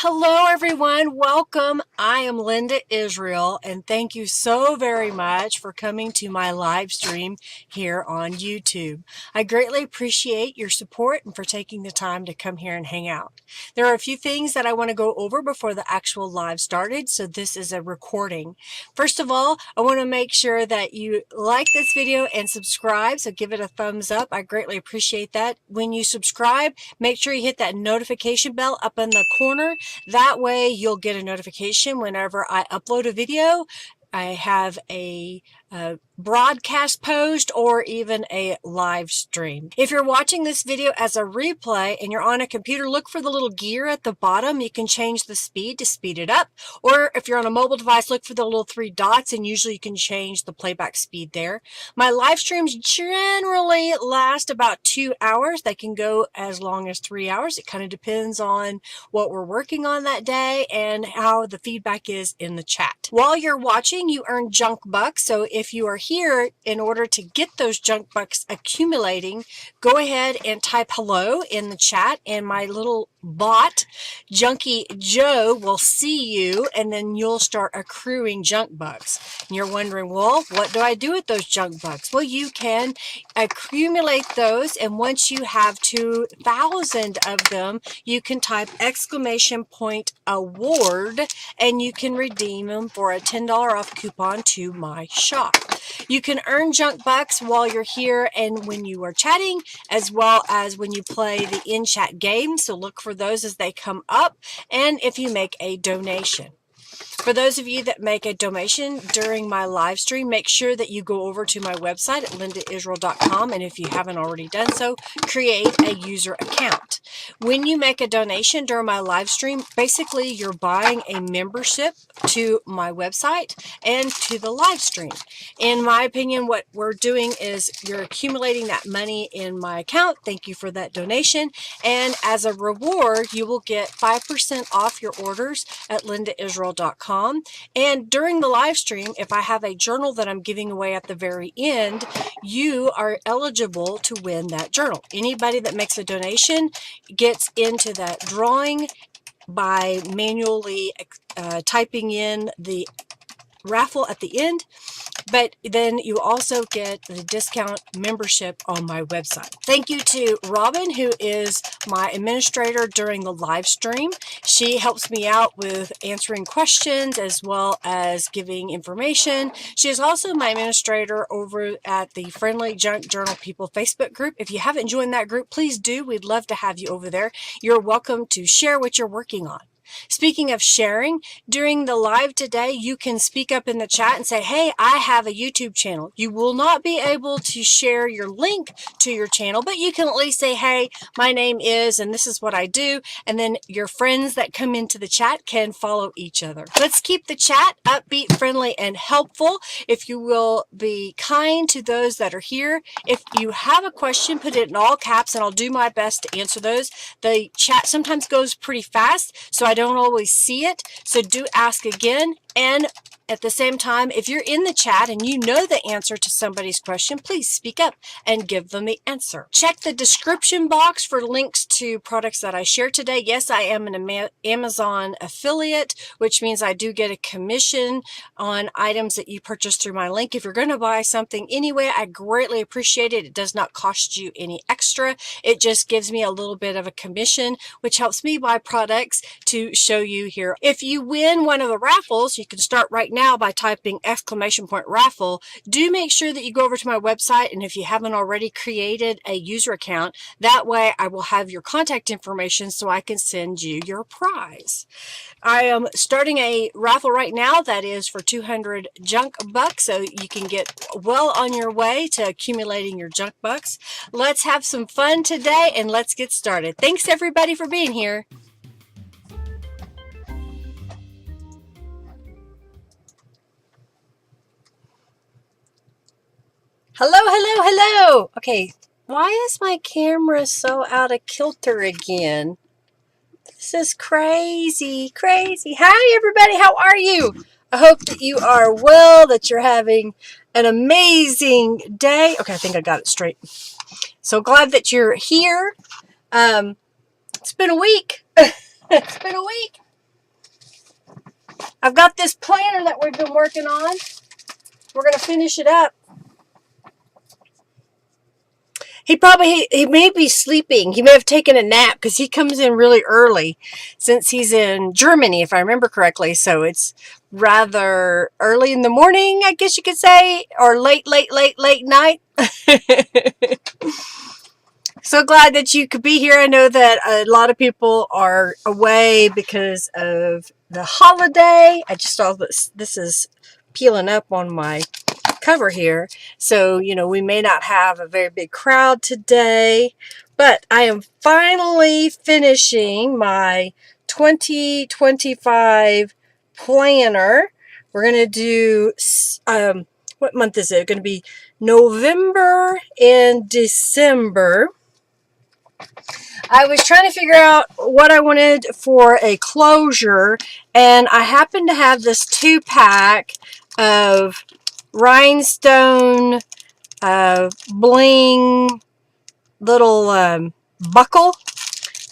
Hello everyone, welcome. I am Linda Israel and thank you so very much for coming to my live stream here on YouTube. I greatly appreciate your support and for taking the time to come here and hang out. There are a few things that I want to go over before the actual live started, so this is a recording. First of all, I want to make sure that you like this video and subscribe, so give it a thumbs up. I greatly appreciate that. When you subscribe, make sure you hit that notification bell up in the corner. That way you'll get a notification whenever I upload a video. I have a broadcast post or even a live stream. If you're watching this video as a replay and you're on a computer, look for the little gear at the bottom. You can change the speed to speed it up. Or if you're on a mobile device, look for the little three dots and usually you can change the playback speed there. My live streams generally last about 2 hours. They can go as long as 3 hours. It kind of depends on what we're working on that day and how the feedback is in the chat. While you're watching, you earn junk bucks. So if you are here in order to get those junk bucks accumulating, go ahead and type hello in the chat and my little bot, Junkie Joe, will see you and then you'll start accruing junk bucks. And you're wondering, well, what do I do with those junk bucks? Well, you can accumulate those, and once you have 2,000 of them, you can type !award and you can redeem them for a $10 off coupon to my shop. You can earn junk bucks while you're here and when you are chatting, as well as when you play the in-chat game. So look for those as they come up, and if you make a donation. For those of you that make a donation during my live stream, make sure that you go over to my website at lindaisrael.com, and if you haven't already done so, create a user account. When you make a donation during my live stream, basically you're buying a membership to my website and to the live stream. In my opinion, what we're doing is you're accumulating that money in my account. Thank you for that donation. And as a reward, you will get 5% off your orders at lindaisrael.com. And during the live stream, if I have a journal that I'm giving away at the very end, you are eligible to win that journal. Anybody that makes a donation gets into that drawing by manually typing in the raffle at the end, but then you also get the discount membership on my website. Thank you to Robin, who is my administrator during the live stream. She helps me out with answering questions as well as giving information. She is also my administrator over at the Friendly Junk Journal People Facebook group. If you haven't joined that group, please do. We'd love to have you over there. You're welcome to share what you're working on. Speaking of sharing, during the live today, you can speak up in the chat and say, hey, I have a YouTube channel. You will not be able to share your link to your channel, but you can at least say, hey, my name is, and this is what I do. And then your friends that come into the chat can follow each other. Let's keep the chat upbeat, friendly, and helpful. If you will be kind to those that are here. If you have a question, put it in all caps and I'll do my best to answer those. The chat sometimes goes pretty fast, so I don't always see it, so do ask again. And at the same time, if you're in the chat and you know the answer to somebody's question, please speak up and give them the answer. Check the description box for links to products that I share today. Yes, I am an Amazon affiliate, which means I do get a commission on items that you purchase through my link. If you're going to buy something anyway, I greatly appreciate it. It does not cost you any extra. It just gives me a little bit of a commission, which helps me buy products to show you here. If you win one of the raffles, you can start right now by typing !raffle. Do make sure that you go over to my website, and if you haven't already created a user account, that way I will have your contact information so I can send you your prize. I am starting a raffle right now that is for 200 junk bucks, so you can get well on your way to accumulating your junk bucks. Let's have some fun today and let's get started. Thanks everybody for being here. Hello, hello, hello. Okay, why is my camera so out of kilter again? This is crazy, crazy. Hi, everybody. How are you? I hope that you are well, that you're having an amazing day. Okay, I think I got it straight. So glad that you're here. It's been a week. It's been a week. I've got this planner that we've been working on. We're going to finish it up. He may be sleeping. He may have taken a nap because he comes in really early since he's in Germany, if I remember correctly. So it's rather early in the morning, I guess you could say, or late night. So glad that you could be here. I know that a lot of people are away because of the holiday. I just saw this is peeling up on my cover here, so we may not have a very big crowd today, but I am finally finishing my 2025 planner. We're going to do what month is it? Going to be November and December. I was trying to figure out what I wanted for a closure, and I happened to have this 2-pack of rhinestone bling little buckle,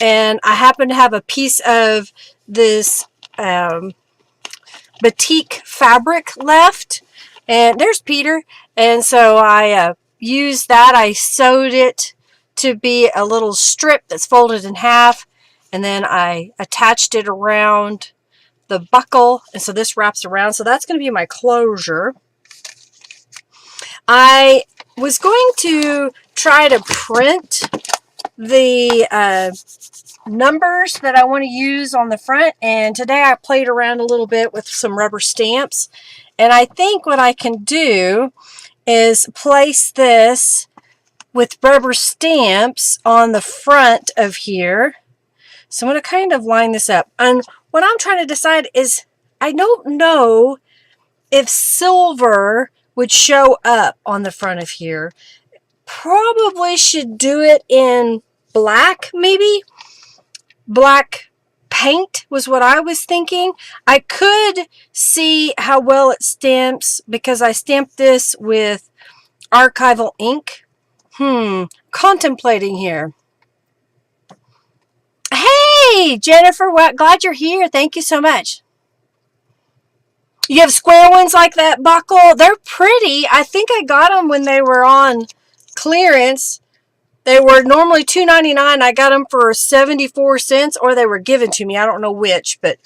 and I happen to have a piece of this batik fabric left, and there's Peter, and so I used that. I sewed it to be a little strip that's folded in half, and then I attached it around the buckle, and so this wraps around, so that's going to be my closure. I was going to try to print the numbers that I want to use on the front, and today I played around a little bit with some rubber stamps, and I think what I can do is place this with rubber stamps on the front of here. So I'm going to kind of line this up, and what I'm trying to decide is I don't know if silver would show up on the front of here. Probably should do it in black, maybe. Black paint was what I was thinking. I could see how well it stamps because I stamped this with archival ink. Contemplating here. Hey, Jennifer, glad you're here. Thank you so much. You have square ones like that buckle? They're pretty. I think I got them when they were on clearance. They were normally $2.99. I got them for 74 cents, or they were given to me. I don't know which, but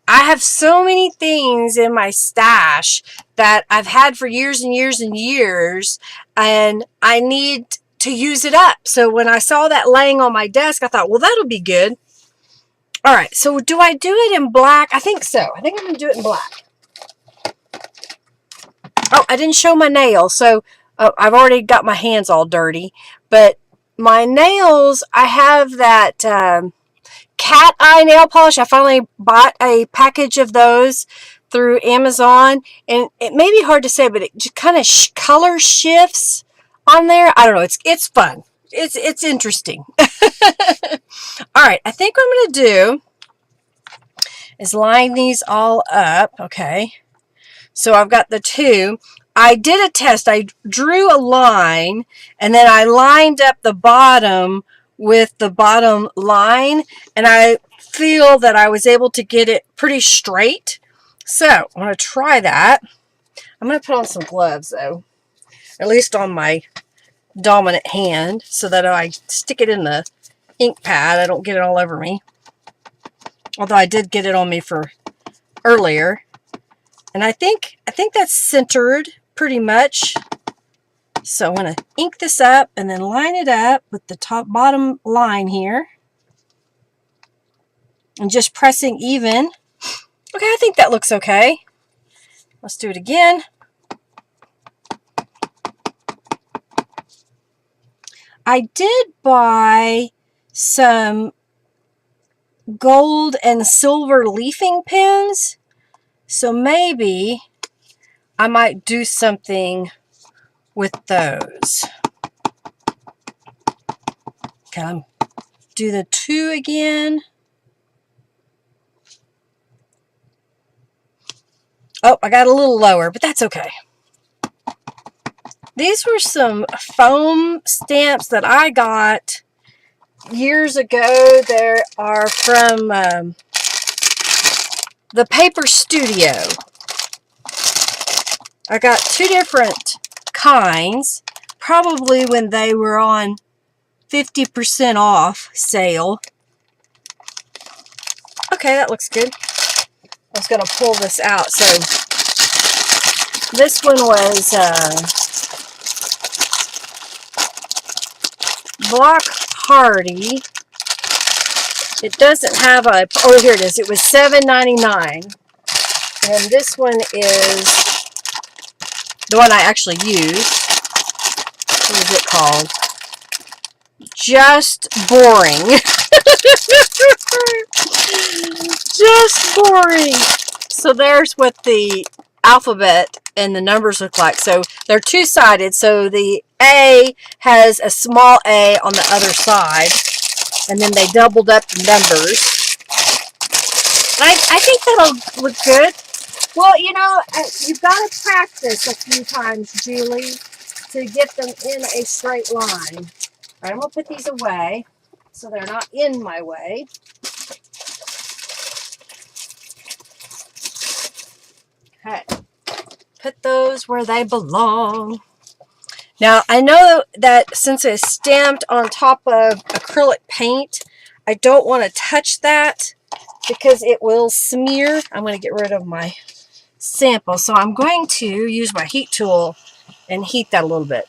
I have so many things in my stash that I've had for years and years and years, and I need to use it up. So when I saw that laying on my desk, I thought, well, that'll be good. All right, so do I do it in black? I think so. I think I'm going to do it in black. Oh, I didn't show my nails, so I've already got my hands all dirty. But my nails, I have that cat eye nail polish. I finally bought a package of those through Amazon, and it may be hard to say, but it just kind of color shifts on there. I don't know. It's fun. It's interesting. All right. I think what I'm going to do is line these all up. Okay. So I've got the two. I did a test. I drew a line, and then I lined up the bottom with the bottom line, and I feel that I was able to get it pretty straight. So I'm going to try that. I'm going to put on some gloves, though, at least on my dominant hand, so that I stick it in the ink pad, I don't get it all over me. Although I did get it on me for earlier. And I think that's centered pretty much. So I'm going to ink this up and then line it up with the bottom line here. And just pressing even. Okay, I think that looks okay. Let's do it again. I did buy some gold and silver leafing pens, so maybe I might do something with those. Okay, do the two again. Oh, I got a little lower, but that's okay. These were some foam stamps that I got years ago. They are from the Paper Studio. I got 2 different kinds, probably when they were on 50% off sale. Okay, that looks good. I was going to pull this out. So this one was Block Hardy. It doesn't have a, oh, here it is. It was $7.99. And this one is the one I actually used. What is it called? Just Boring. Just Boring. So there's what the alphabet and the numbers look like. So they're two-sided. So the A has a small a on the other side. And then they doubled up the numbers. I think that'll look good. Well, you know, you've got to practice a few times, Julie, to get them in a straight line. All right, I'm going to put these away so they're not in my way. Okay, put those where they belong. Now, I know that since it's stamped on top of acrylic paint, I don't want to touch that because it will smear. I'm going to get rid of my sample. So I'm going to use my heat tool and heat that a little bit.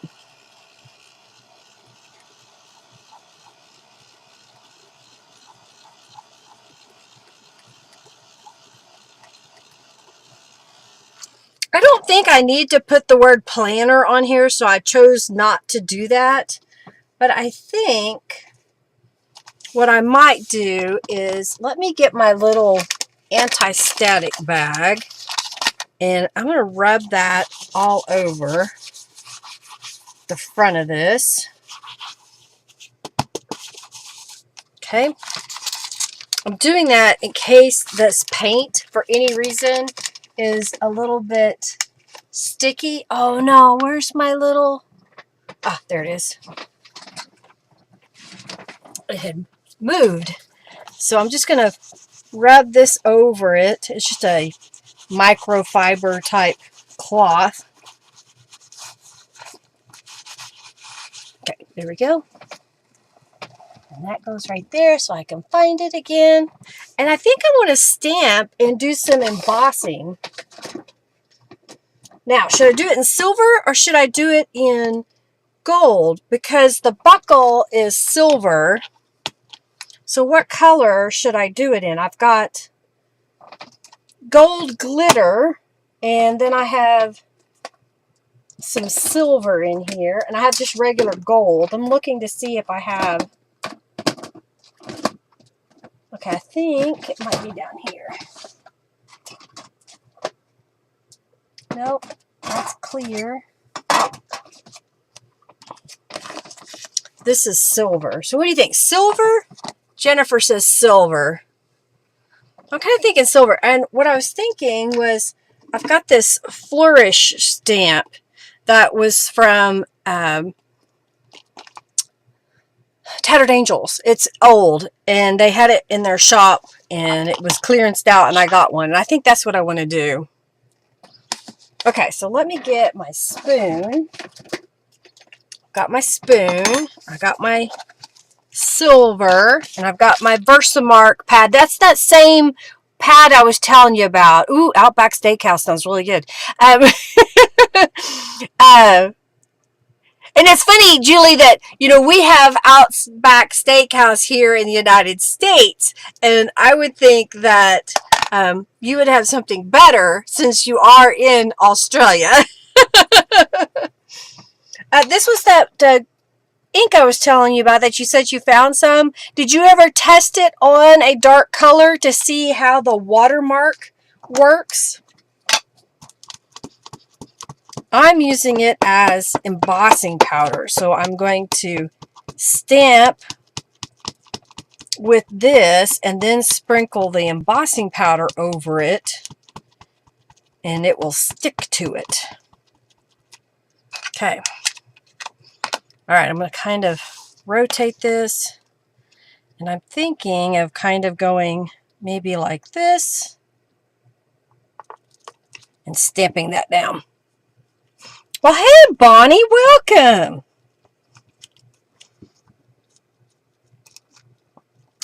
I don't think I need to put the word planner on here, so I chose not to do that. But I think what I might do is, let me get my little anti-static bag, and I'm going to rub that all over the front of this. Okay. I'm doing that in case this paint, for any reason, is a little bit sticky. Oh no, where's my little... Ah, there it is. It had moved. So I'm just going to rub this over it. It's just a microfiber type cloth. Okay, there we go. And that goes right there so I can find it again. And I think I want to stamp and do some embossing. Now, should I do it in silver or should I do it in gold? Because the buckle is silver. So what color should I do it in? I've got gold glitter, and then I have some silver in here, and I have just regular gold. I'm looking to see if I have... Okay, I think it might be down here. Nope, that's clear. This is silver. So what do you think? Silver? Jennifer says silver. I'm kind of thinking silver. And what I was thinking was, I've got this Flourish stamp that was from Tattered Angels. It's old, and they had it in their shop, and it was clearanced out, and I got one. And I think that's what I want to do. Okay, so let me get my spoon. Got my spoon. I got my silver, and I've got my Versamark pad. That's that same pad I was telling you about. Ooh, Outback Steakhouse sounds really good. And it's funny, Julie, that, you know, we have Outback Steakhouse here in the United States, and I would think that you would have something better since you are in Australia. This was that ink I was telling you about that you said you found some. Did you ever test it on a dark color to see how the watermark works? I'm using it as embossing powder, so I'm going to stamp with this and then sprinkle the embossing powder over it, and it will stick to it. Okay. All right, I'm going to kind of rotate this, and I'm thinking of kind of going maybe like this and stamping that down. Well, hey, Bonnie, welcome.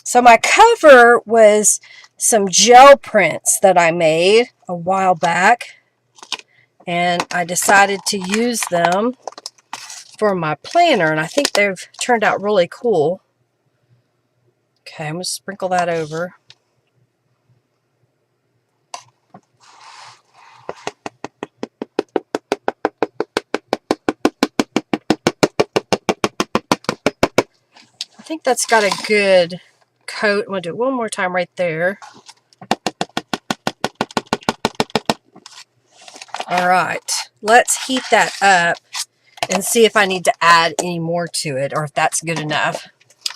So my cover was some gel prints that I made a while back, and I decided to use them for my planner, and I think they've turned out really cool. Okay, I'm going to sprinkle that over. I think that's got a good coat. I'm going to do it one more time right there. All right, let's heat that up and see if I need to add any more to it or if that's good enough.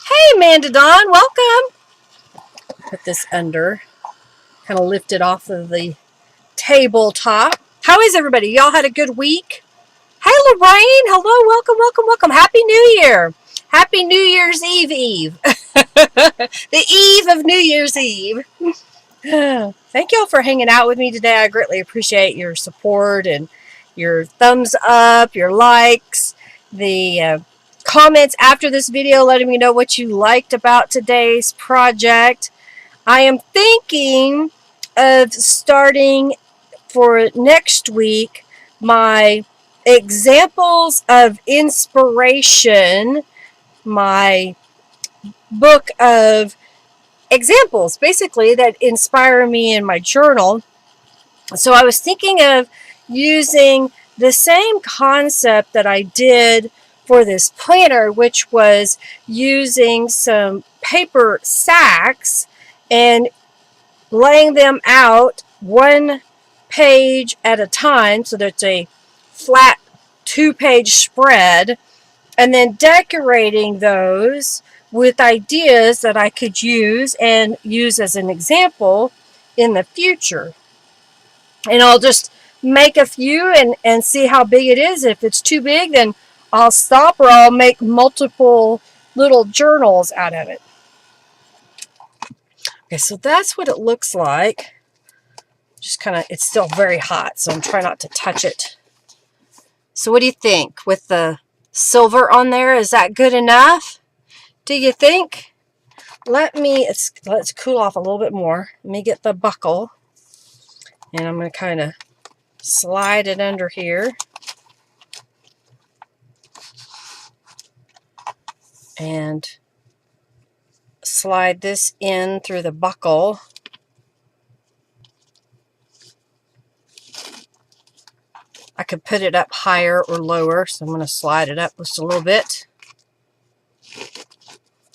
Hey, Amanda Dawn, welcome. Put this under, kind of lift it off of the tabletop. How is everybody? Y'all had a good week? Hey, Lorraine. Hello, welcome, welcome, welcome. Happy New Year. Happy New Year's Eve. The eve of New Year's Eve. Thank y'all for hanging out with me today. I greatly appreciate your support and your thumbs up, your likes, the comments after this video letting me know what you liked about today's project. I am thinking of starting for next week my examples of inspiration, my book of examples basically that inspire me in my journal. So I was thinking of using the same concept that I did for this planner, which was using some paper sacks and laying them out one page at a time so that it's a flat 2-page spread, and then decorating those with ideas that I could use and use as an example in the future. And I'll just make a few and see how big it is. If it's too big, then I'll stop, or I'll make multiple little journals out of it. Okay, so that's what it looks like. Just kind of, it's still very hot, so I'm trying not to touch it. So what do you think with the silver on there? Is that good enough? Do you think? Let's cool off a little bit more. Let me get the buckle, and I'm going to kind of slide it under here. And slide this in through the buckle. I could put it up higher or lower, so I'm going to slide it up just a little bit.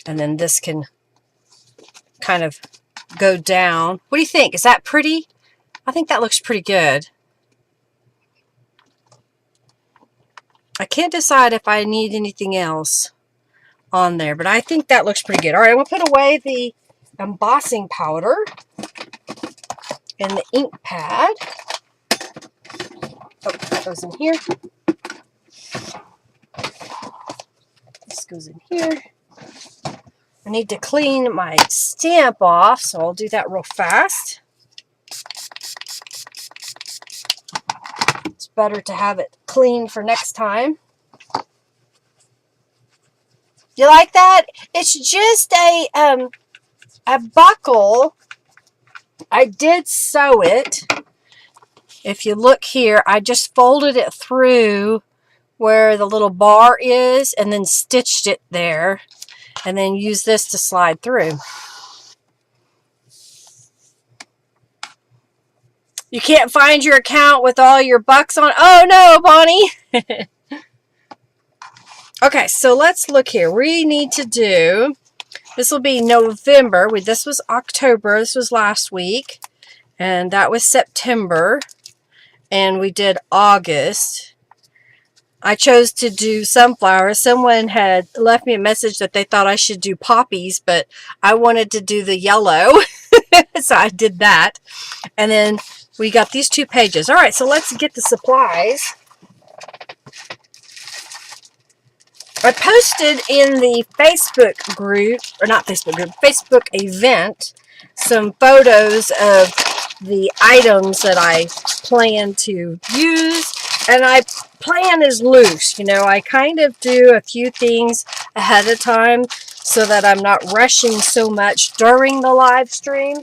And then this can kind of go down. What do you think? Is that pretty? I think that looks pretty good. I can't decide if I need anything else on there, but I think that looks pretty good. All right, I'm going to put away the embossing powder and the ink pad. Oh, that goes in here. This goes in here. I need to clean my stamp off, so I'll do that real fast. It's better to have it clean for next time. You like that? It's just a buckle. I did sew it. If you look here, I just folded it through where the little bar is and then stitched it there, and then used this to slide through. You can't find your account with all your bucks on. Oh no, Bonnie. Okay, so let's look here. We need to do, this will be November. This was October. This was last week. And that was September. And we did August. I chose to do sunflowers. Someone had left me a message that they thought I should do poppies, but I wanted to do the yellow. So I did that. And then we got these 2 pages. All right, so let's get the supplies. I posted in the Facebook group, or not Facebook group, Facebook event, some photos of the items that I plan to use. And my plan is loose. You know, I kind of do a few things ahead of time so that I'm not rushing so much during the live stream.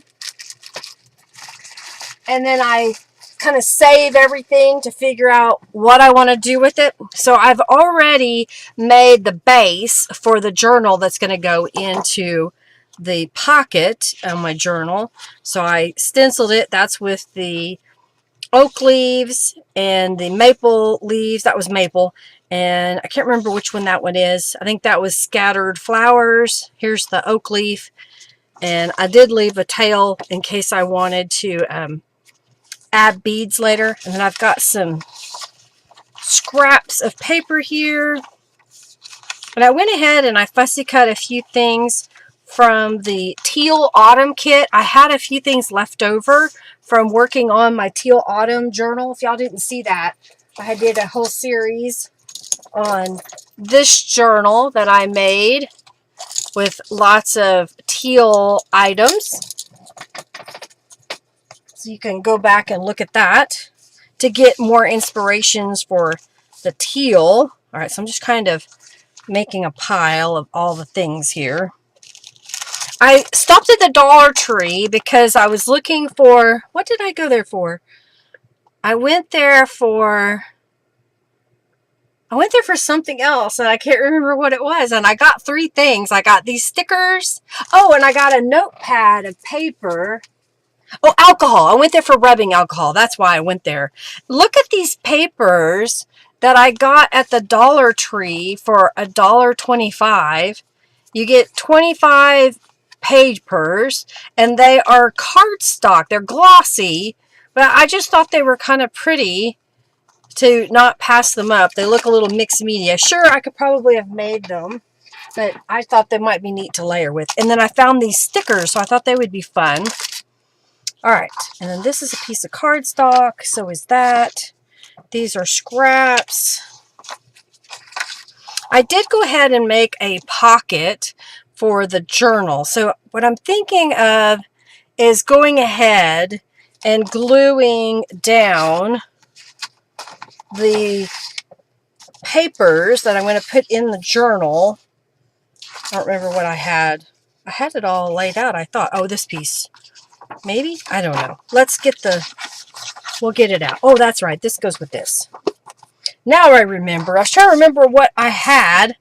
And then I kind of save everything to figure out what I want to do with it. So I've already made the base for the journal that's going to go into the pocket of my journal. So I stenciled it. That's with the oak leaves and the maple leaves. That was maple. And I can't remember which one that one is. I think that was scattered flowers. Here's the oak leaf. And I did leave a tail in case I wanted to add beads later. And then I've got some scraps of paper here. And I went ahead and I fussy cut a few things from the teal autumn kit. I had a few things left over from working on my teal autumn journal. If y'all didn't see that, I did a whole series on this journal that I made with lots of teal items. So you can go back and look at that to get more inspirations for the teal. All right, so I'm just kind of making a pile of all the things here. I stopped at the Dollar Tree because I was looking for, what did I go there for? I went there for something else and I can't remember what it was. And I got 3 things. I got these stickers. Oh, and I got a notepad of paper. Oh, alcohol. I went there for rubbing alcohol. That's why I went there. Look at these papers that I got at the Dollar Tree for $1.25. You get 25 papers, and they are cardstock. They're glossy, but I just thought they were kind of pretty to not pass them up. They look a little mixed media. Sure, I could probably have made them, but I thought they might be neat to layer with. And then I found these stickers, so I thought they would be fun. All right, and then this is a piece of cardstock, so is that. These are scraps. I did go ahead and make a pocket for the journal. So what I'm thinking of is going ahead and gluing down the papers that I'm going to put in the journal. I don't remember what I had. I had it all laid out, I thought. Oh, this piece. Maybe? I don't know. Let's get we'll get it out. Oh, that's right. This goes with this. Now I remember. I was trying to remember what I had.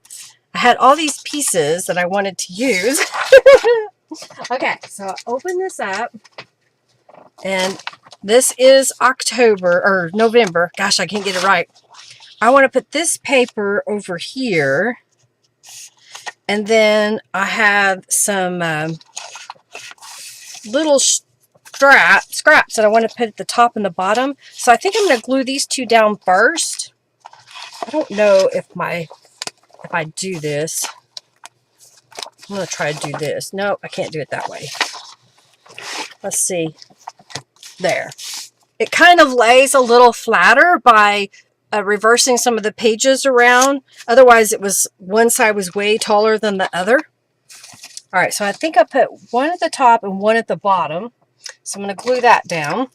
I had all these pieces that I wanted to use. Okay, so I open this up. And this is November. Gosh, I can't get it right. I want to put this paper over here. And then I have some little scraps that I want to put at the top and the bottom. So I think I'm going to glue these 2 down first. I don't know if I do this. I'm going to try to do this. No, I can't do it that way. Let's see. There. It kind of lays a little flatter by reversing some of the pages around. Otherwise, one side was way taller than the other. All right, so I think I put one at the top and one at the bottom. So I'm going to glue that down.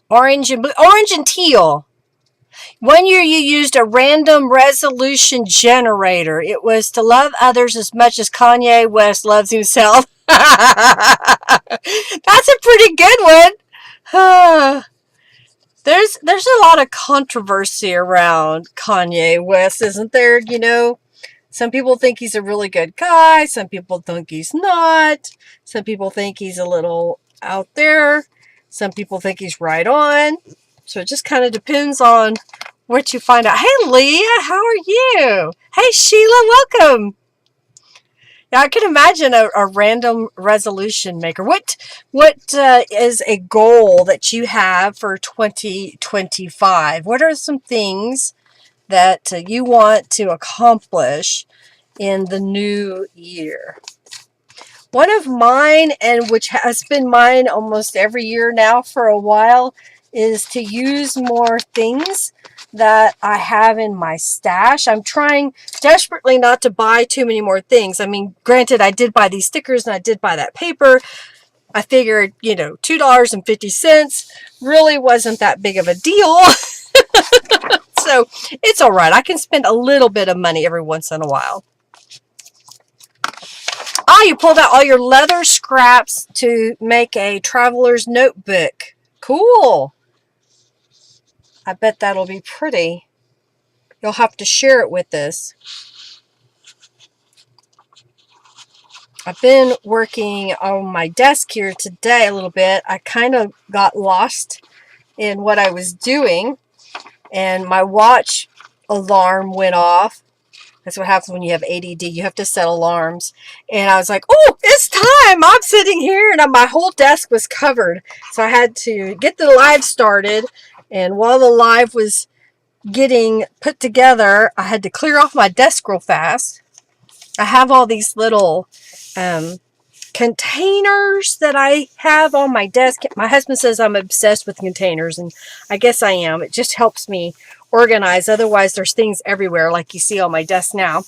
Orange and blue, orange and teal. One year you used a random resolution generator. It was to love others as much as Kanye West loves himself. That's a pretty good one. There's a lot of controversy around Kanye West, isn't there? You know, some people think he's a really good guy. Some people think he's not. Some people think he's a little out there. Some people think he's right on. So it just kind of depends on what you find out. Hey, Leah, how are you? Hey, Sheila, welcome. Now, I can imagine a random resolution maker. What is a goal that you have for 2025? What are some things that you want to accomplish in the new year? One of mine, and which has been mine almost every year now for a while, is to use more things that I have in my stash. I'm trying desperately not to buy too many more things. I mean, granted, I did buy these stickers and I did buy that paper. I figured, you know, $2.50 really wasn't that big of a deal. So it's all right. I can spend a little bit of money every once in a while. Ah, you pulled out all your leather scraps to make a traveler's notebook. Cool. I bet that'll be pretty. You'll have to share it with us. I've been working on my desk here today a little bit. I kind of got lost in what I was doing, and my watch alarm went off. That's what happens when you have ADD. You have to set alarms. And I was like, oh, it's time. I'm sitting here, and my whole desk was covered. So I had to get the live started. And while the live was getting put together, I had to clear off my desk real fast. I have all these little containers that I have on my desk. My husband says I'm obsessed with containers, and I guess I am. It just helps me organize. Otherwise, there's things everywhere like you see on my desk now.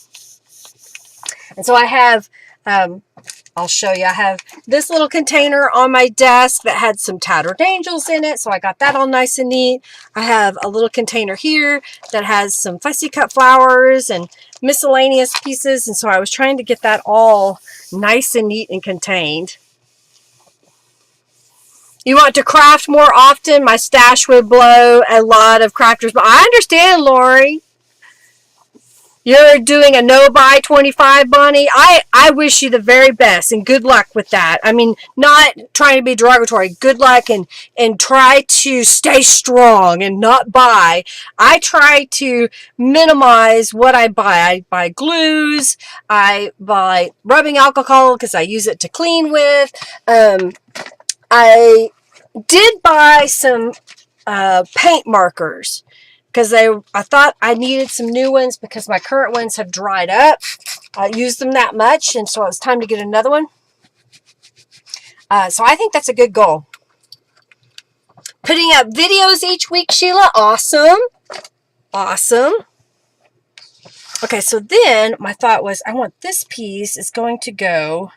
And so I have, I'll show you, I have this little container on my desk that had some tattered angels in it. So I got that all nice and neat. I have a little container here that has some fussy cut flowers and miscellaneous pieces. And so I was trying to get that all nice and neat and contained. You want to craft more often? My stash would blow a lot of crafters. But I understand, Lori. You're doing a no-buy 25, Bonnie. I wish you the very best and good luck with that. I mean, not trying to be derogatory. Good luck and try to stay strong and not buy. I try to minimize what I buy. I buy glues. I buy rubbing alcohol because I use it to clean with. I did buy some paint markers because I thought I needed some new ones because my current ones have dried up. I used them that much, and so it was time to get another one. So I think that's a good goal. Putting up videos each week, Sheila. Awesome. Awesome. Okay, so then my thought was I want this piece is going to go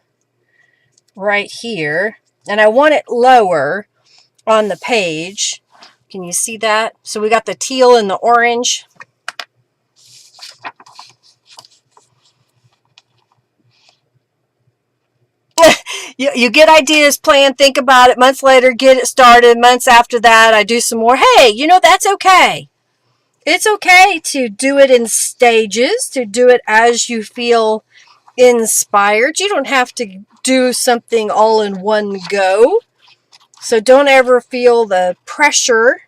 right here, and I want it lower on the page. Can you see that? So we got the teal and the orange. You get ideas, plan, think about it. Months later, get it started. Months after that, I do some more. Hey, you know, that's okay. It's okay to do it in stages, to do it as you feel inspired. You don't have to do something all in one go. So don't ever feel the pressure,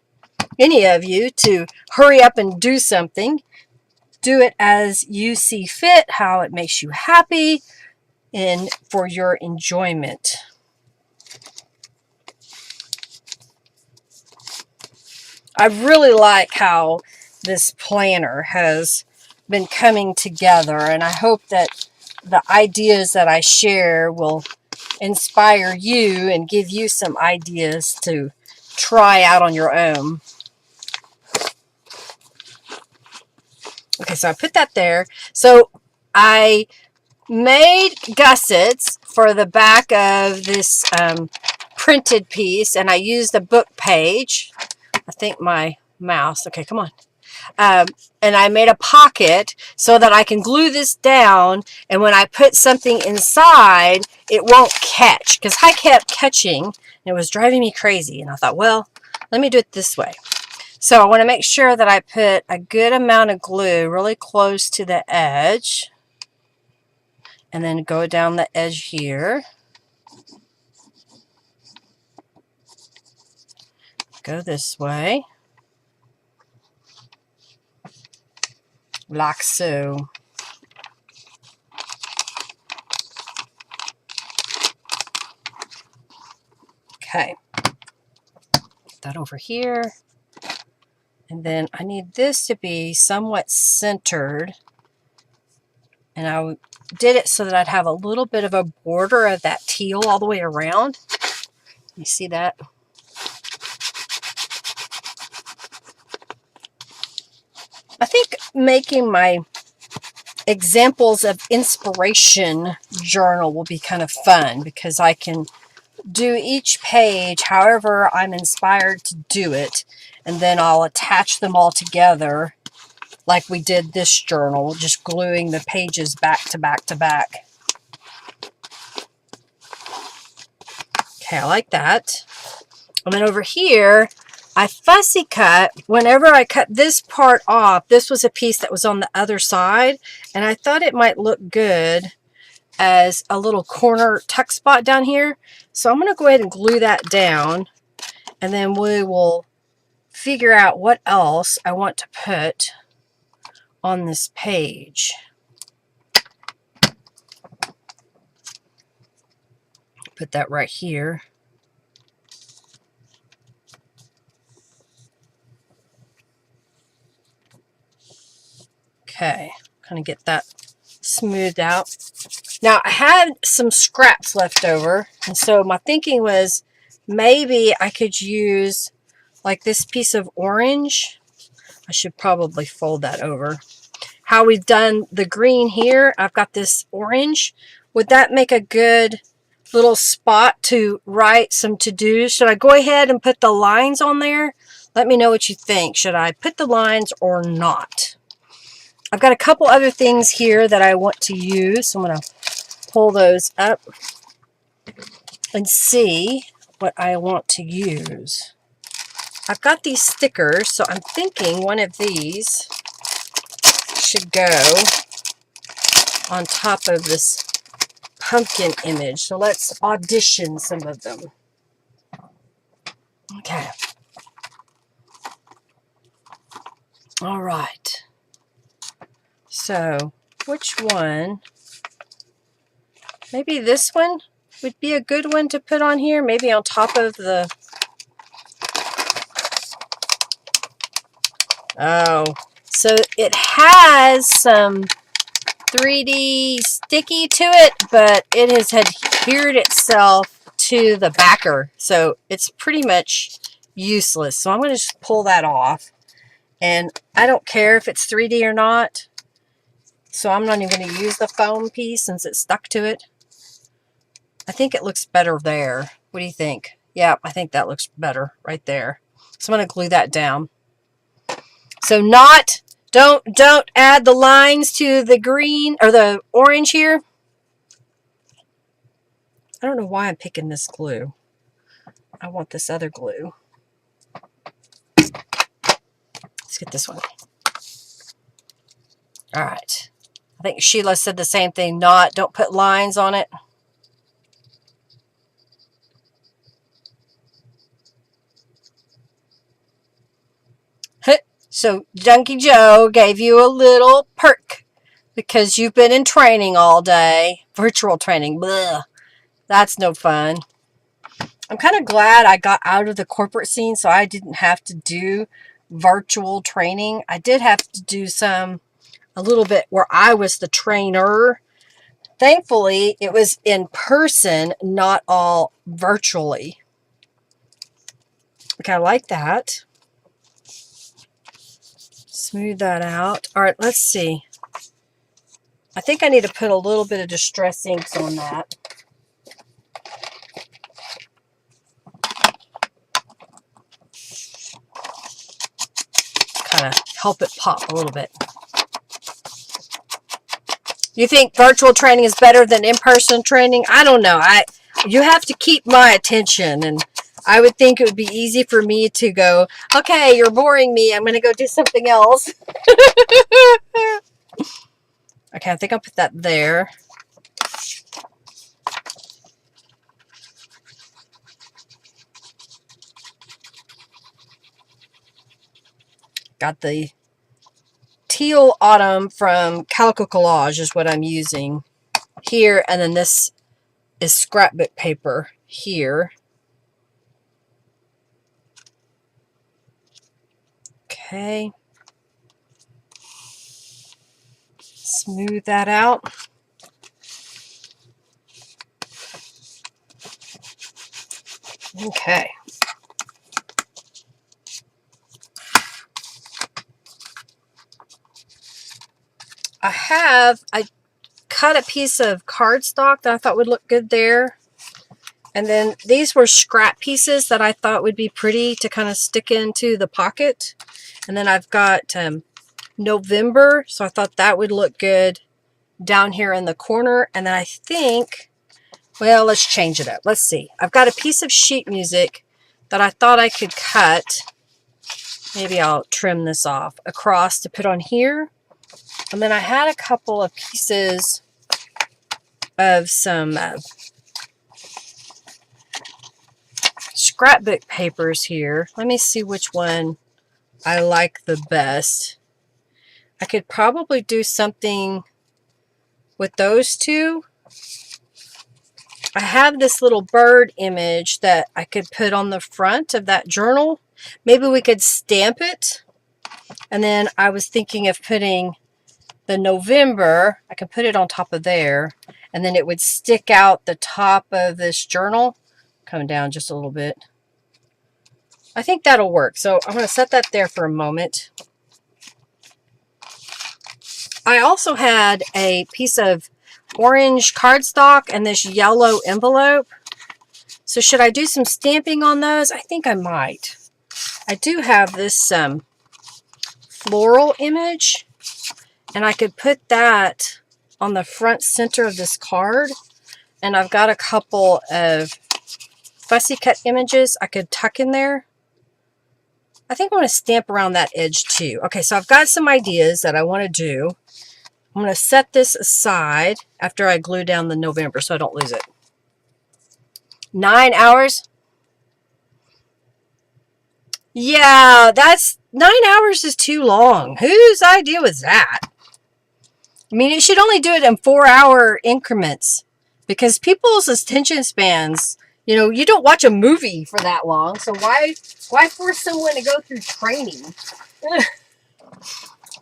any of you, to hurry up and do something. Do it as you see fit, how it makes you happy, and for your enjoyment. I really like how this planner has been coming together, and I hope that the ideas that I share will inspire you and give you some ideas to try out on your own. Okay, so I put that there. So I made gussets for the back of this printed piece, and I used a book page. I think my mouse, okay, come on. And I made a pocket so that I can glue this down, and when I put something inside, it won't catch, because I kept catching, and it was driving me crazy, and I thought, well, let me do it this way. So I want to make sure that I put a good amount of glue really close to the edge, and then go down the edge here. Go this way. Like so. Okay. Put that over here. And then I need this to be somewhat centered. And I did it so that I'd have a little bit of a border of that teal all the way around. You see that? making my examples of inspiration journal will be kind of fun because I can do each page however I'm inspired to do it, and then I'll attach them all together like we did this journal, just gluing the pages back to back to back. Okay, I like that. And then over here, I fussy cut. Whenever I cut this part off, this was a piece that was on the other side, and I thought it might look good as a little corner tuck spot down here. So I'm going to go ahead and glue that down, and then we will figure out what else I want to put on this page. Put that right here. Okay, kind of get that smoothed out. Now I had some scraps left over, and so my thinking was maybe I could use like this piece of orange. I should probably fold that over. How we've done the green here, I've got this orange. Would that make a good little spot to write some to-dos? Should I go ahead and put the lines on there? Let me know what you think. Should I put the lines or not? I've got a couple other things here that I want to use, so I'm going to pull those up and see what I want to use. I've got these stickers, so I'm thinking one of these should go on top of this pumpkin image. So let's audition some of them. Okay. All right. So which one? Maybe this one would be a good one to put on here. Maybe on top of the... Oh, so it has some 3D sticky to it, but it has adhered itself to the backer. So it's pretty much useless. So I'm going to just pull that off. And I don't care if it's 3D or not. So I'm not even going to use the foam piece since it's stuck to it. I think it looks better there. What do you think? Yeah, I think that looks better right there. So I'm going to glue that down. So don't add the lines to the green or the orange here. I don't know why I'm picking this glue. I want this other glue. Let's get this one. All right. I think Sheila said the same thing. Don't put lines on it. So Junkie Joe gave you a little perk because you've been in training all day. Virtual training. Blah. That's no fun. I'm kind of glad I got out of the corporate scene so I didn't have to do virtual training. I did have to do a little bit where I was the trainer. Thankfully, it was in person, not all virtually. Okay, I like that. Smooth that out. All right, let's see. I think I need to put a little bit of Distress Inks on that. Kind of help it pop a little bit. You think virtual training is better than in-person training? I don't know. You have to keep my attention, and I would think it would be easy for me to go, okay, you're boring me. I'm going to go do something else. Okay, I think I'll put that there. Got the teal autumn from Calico Collage is what I'm using here, and then this is scrapbook paper here. Okay. Smooth that out. Okay. I cut a piece of cardstock that I thought would look good there. And then these were scrap pieces that I thought would be pretty to kind of stick into the pocket. And then I've got November, so I thought that would look good down here in the corner. And then I think, well, let's change it up. Let's see. I've got a piece of sheet music that I thought I could cut. Maybe I'll trim this off across to put on here. And then I had a couple of pieces of some scrapbook papers here. Let me see which one I like the best. I could probably do something with those two. I have this little bird image that I could put on the front of that journal. Maybe we could stamp it. And then I was thinking of putting the November. I could put it on top of there. And then it would stick out the top of this journal. Coming down just a little bit. I think that'll work. So I'm going to set that there for a moment. I also had a piece of orange cardstock and this yellow envelope. So should I do some stamping on those? I think I might. I do have this floral image, and I could put that on the front center of this card. And I've got a couple of fussy cut images I could tuck in there. I think I want to stamp around that edge too. Okay, so I've got some ideas that I want to do. I'm going to set this aside after I glue down the November so I don't lose it. 9 hours? Yeah, 9 hours is too long. Whose idea was that? I mean, it should only do it in 4-hour increments because people's attention spans, you know, you don't watch a movie for that long. So why force someone to go through training? All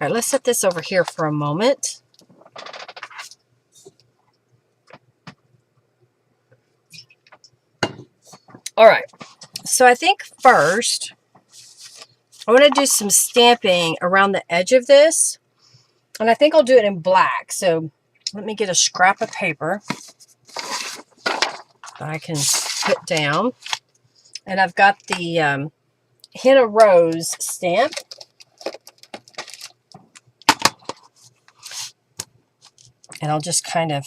right, let's set this over here for a moment. All right, so I think first I want to do some stamping around the edge of this, and I think I'll do it in black. So let me get a scrap of paper that I can put down, and I've got the Henna Rose stamp. And I'll just kind of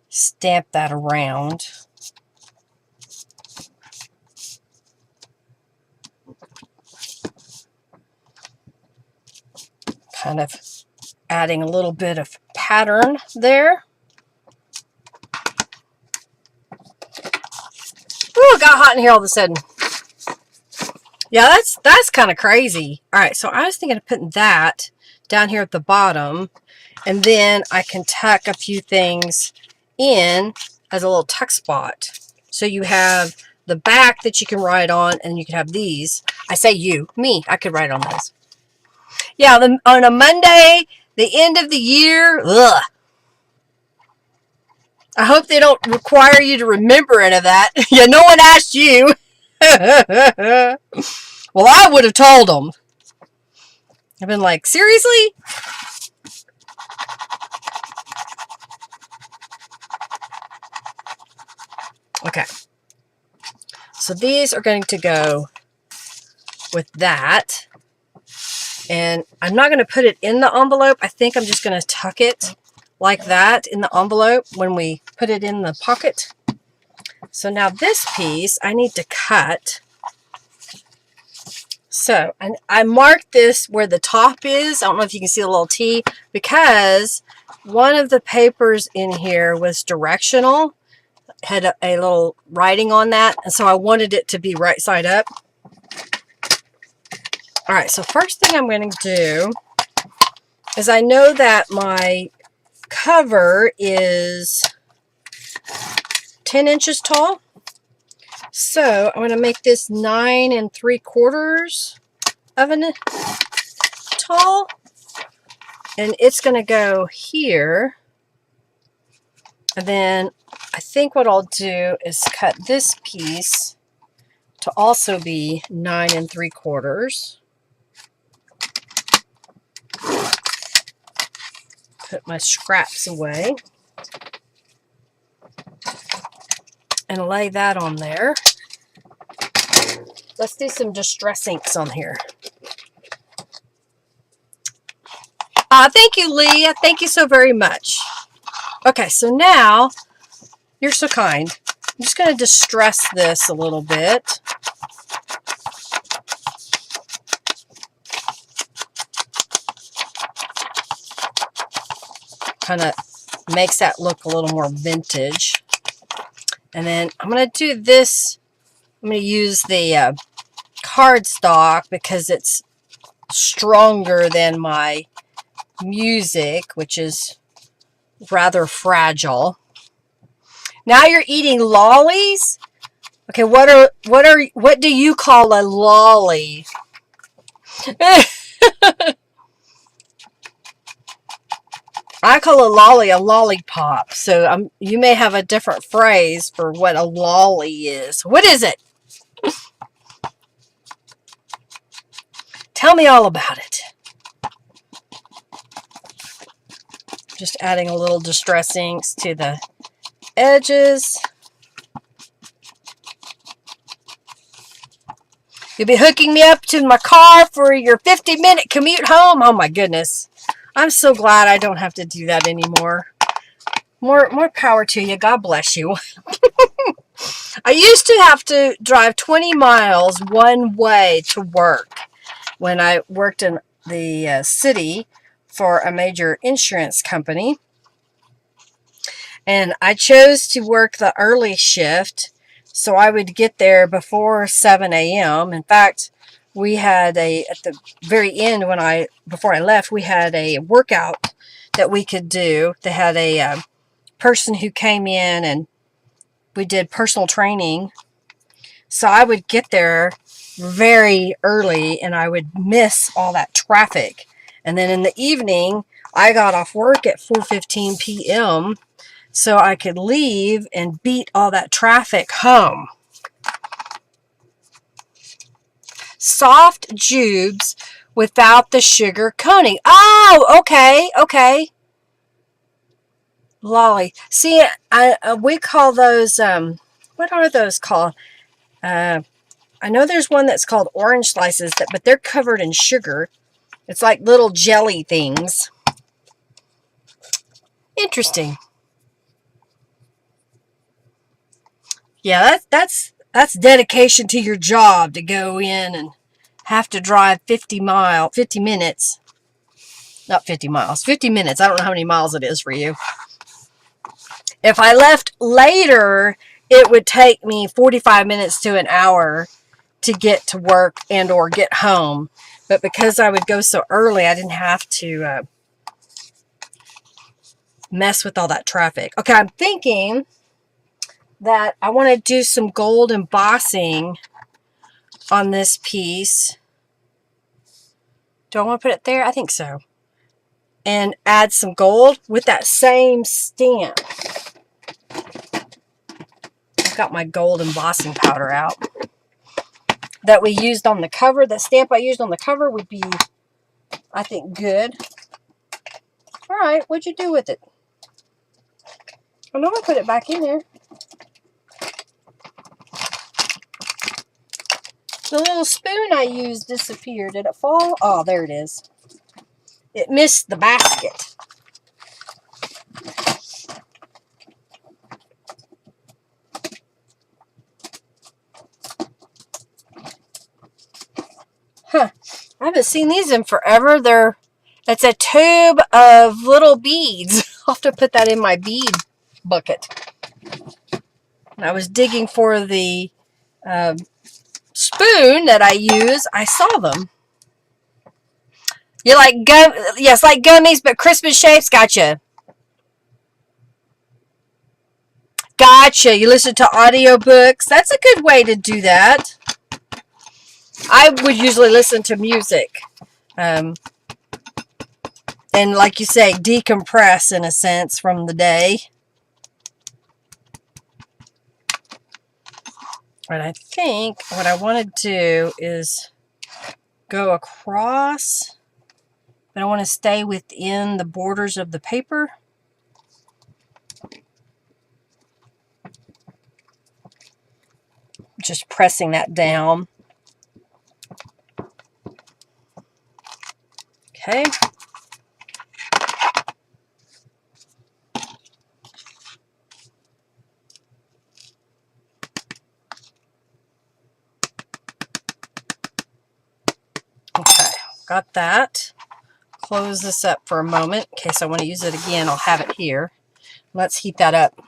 stamp that around. Kind of adding a little bit of pattern there. Ooh, it got hot in here all of a sudden. Yeah, that's kind of crazy. All right, so I was thinking of putting that down here at the bottom. And then I can tuck a few things in as a little tuck spot. So you have the back that you can write on, and you can have these. I say you, me, I could write on those. Yeah, on a Monday, the end of the year, ugh. I hope they don't require you to remember any of that. Yeah, no one asked you. Well, I would have told them. I've been like, seriously? Okay, so these are going to go with that, and I'm not going to put it in the envelope. I think I'm just going to tuck it like that in the envelope when we put it in the pocket. So now this piece I need to cut. So I marked this where the top is. I don't know if you can see the little T, because one of the papers in here was directional. Had a little writing on that, and so I wanted it to be right side up. All right, so first thing I'm going to do is, I know that my cover is 10 inches tall, so I'm going to make this 9 3/4 of an tall, and it's going to go here. And then I think what I'll do is cut this piece to also be 9 3/4. put my scraps away and lay that on there. Let's do some distress inks on here. Thank you, Leah. Thank you so very much. Okay, so now, you're so kind. I'm just going to distress this a little bit. Kind of makes that look a little more vintage. And then I'm going to do this. I'm going to use the cardstock because it's stronger than my music, which is rather fragile. Now you're eating lollies? Okay, what do you call a lolly? I call a lolly a lollipop, so you may have a different phrase for what a lolly is. What is it? Tell me all about it. Just adding a little distress inks to the edges. You'll be hooking me up to my car for your 50-minute commute home. Oh my goodness. I'm so glad I don't have to do that anymore. More power to you. God bless you. I used to have to drive 20 miles one way to work when I worked in the city for a major insurance company. And I chose to work the early shift, so I would get there before 7 a.m. In fact, we had at the very end, before I left, we had a workout that we could do. They had a person who came in and we did personal training. So I would get there very early and I would miss all that traffic. And then in the evening, I got off work at 4:15 p.m. so I could leave and beat all that traffic home. Soft jubes without the sugar coating. Oh, okay. Lolly. See, we call those, what are those called? I know there's one that's called orange slices, but they're covered in sugar. It's like little jelly things. Interesting. Yeah, that's dedication to your job to go in and have to drive 50 minutes. Not 50 miles, 50 minutes. I don't know how many miles it is for you. If I left later, it would take me 45 minutes to an hour to get to work and or get home. But because I would go so early, I didn't have to mess with all that traffic. Okay, I'm thinking that I want to do some gold embossing on this piece. Do I want to put it there? I think so. And add some gold with that same stamp. I've got my gold embossing powder out that we used on the cover. The stamp I used on the cover would be, I think, good. All right, what'd you do with it? I know I put it back in there. The little spoon I used disappeared. Did it fall? Oh, there it is. It missed the basket. Huh. I haven't seen these in forever. It's a tube of little beads. I'll have to put that in my bead bucket. When I was digging for the spoon that I use, I saw them. You like gum? Yes, like gummies, but Christmas shapes. Gotcha. Gotcha. You listen to audiobooks. That's a good way to do that. I would usually listen to music. And like you say, decompress in a sense from the day. And I think what I want to do is go across but I want to stay within the borders of the paper. Just pressing that down. Okay. Okay, got that. Close this up for a moment in case I want to use it again. I'll have it here. Let's heat that up.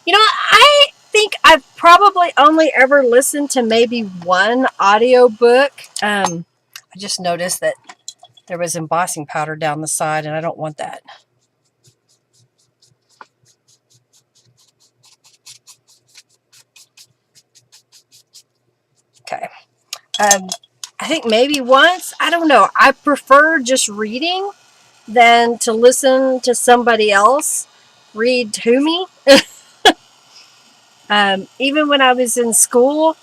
You know, I think I've probably only ever listened to maybe one audio book. I just noticed that there was embossing powder down the side, and I don't want that. Okay. I think maybe once. I don't know. I prefer just reading than to listen to somebody else read to me. Even when I was in school,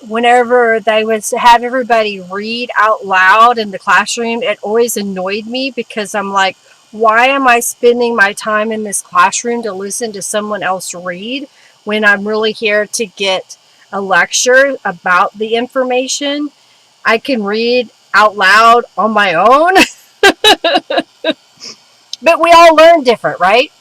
whenever they would have everybody read out loud in the classroom, it always annoyed me because I'm like, why am I spending my time in this classroom to listen to someone else read when I'm really here to get a lecture about the information? I can read out loud on my own. But we all learn different, right?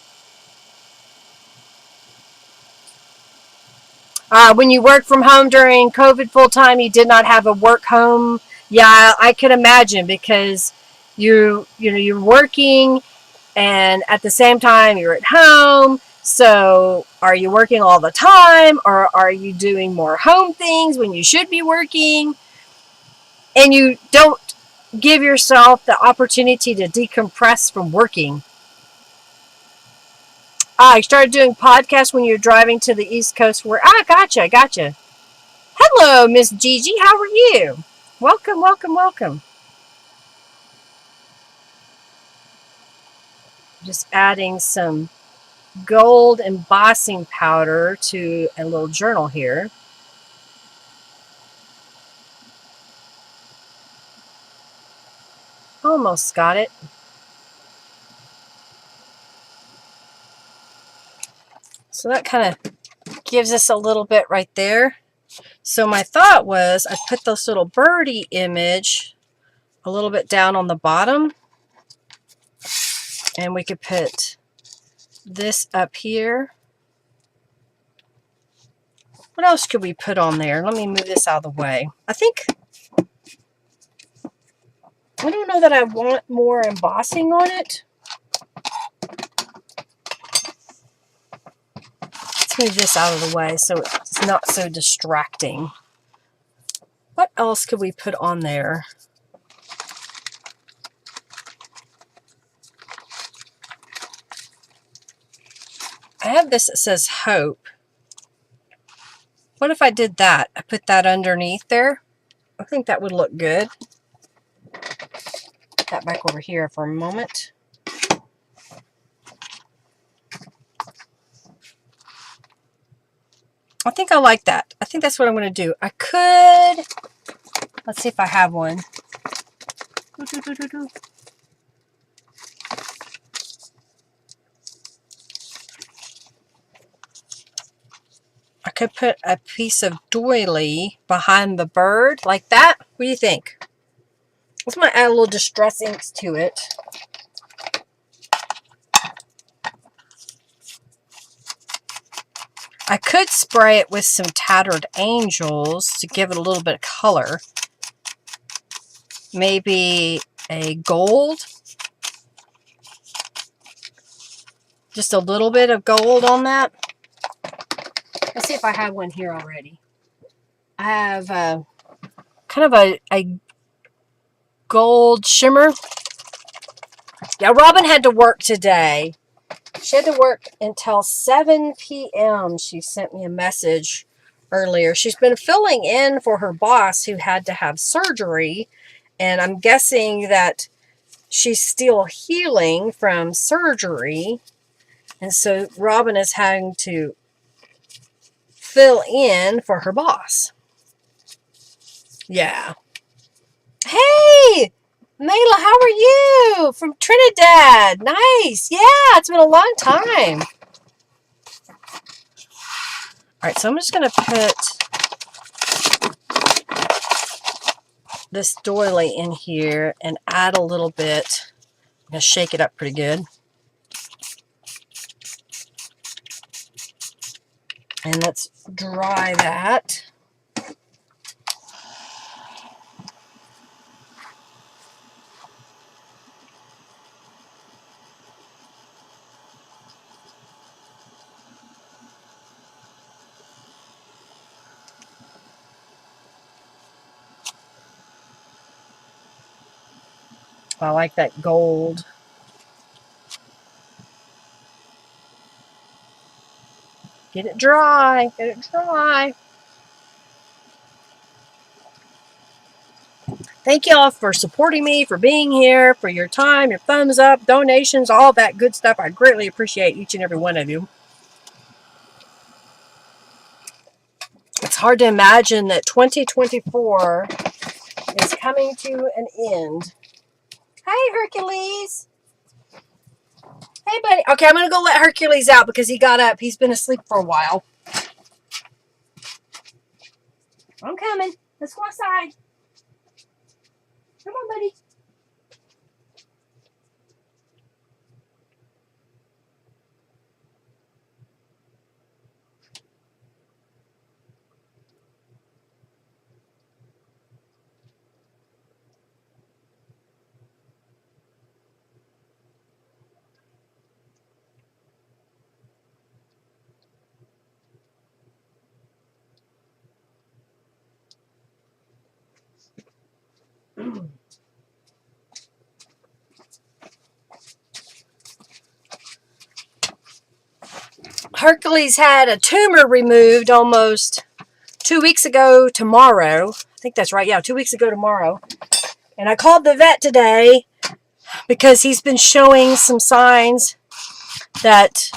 When you worked from home during COVID full time, you did not have a work home. Yeah, I could imagine because you're working and at the same time you're at home. So are you working all the time or are you doing more home things when you should be working? And you don't give yourself the opportunity to decompress from working. You started doing podcasts when you're driving to the East Coast. Gotcha. Hello, Miss Gigi. How are you? Welcome, welcome, welcome. Just adding some gold embossing powder to a little journal here. Almost got it. So that kind of gives us a little bit right there. So my thought was I'd put this little birdie image a little bit down on the bottom. And we could put this up here. What else could we put on there? Let me move this out of the way. I don't know that I want more embossing on it. Let's move this out of the way so it's not so distracting. What else could we put on there? I have this that says hope. What if I did that? I put that underneath there. I think that would look good. Put that back over here for a moment. I think I like that. I think that's what I'm going to do. I could, let's see if I have one. I could put a piece of doily behind the bird like that. What do you think? Let's might add a little distress inks to it. I could spray it with some tattered angels to give it a little bit of color. Maybe a gold. Just a little bit of gold on that. Let's see if I have one here already. I have kind of a gold shimmer. Yeah, Robin had to work today. She had to work until 7 p.m. She sent me a message earlier. She's been filling in for her boss who had to have surgery. And I'm guessing that she's still healing from surgery. And so Robin is having to fill in for her boss. Yeah. Hey, Mayla, how are you? From Trinidad. Nice. Yeah, it's been a long time. All right, so I'm just going to put this doily in here and add a little bit. I'm going to shake it up pretty good. And let's dry that. I like that gold. Get it dry. Get it dry. Thank y'all for supporting me, for being here, for your time, your thumbs up, donations, all that good stuff. I greatly appreciate each and every one of you. It's hard to imagine that 2024 is coming to an end. Hi, Hercules. Hey, buddy. Okay, I'm going to go let Hercules out because he got up. He's been asleep for a while. I'm coming. Let's go outside. Come on, buddy. Hercules had a tumor removed almost 2 weeks ago tomorrow. I think that's right. Yeah, 2 weeks ago tomorrow. And I called the vet today because he's been showing some signs that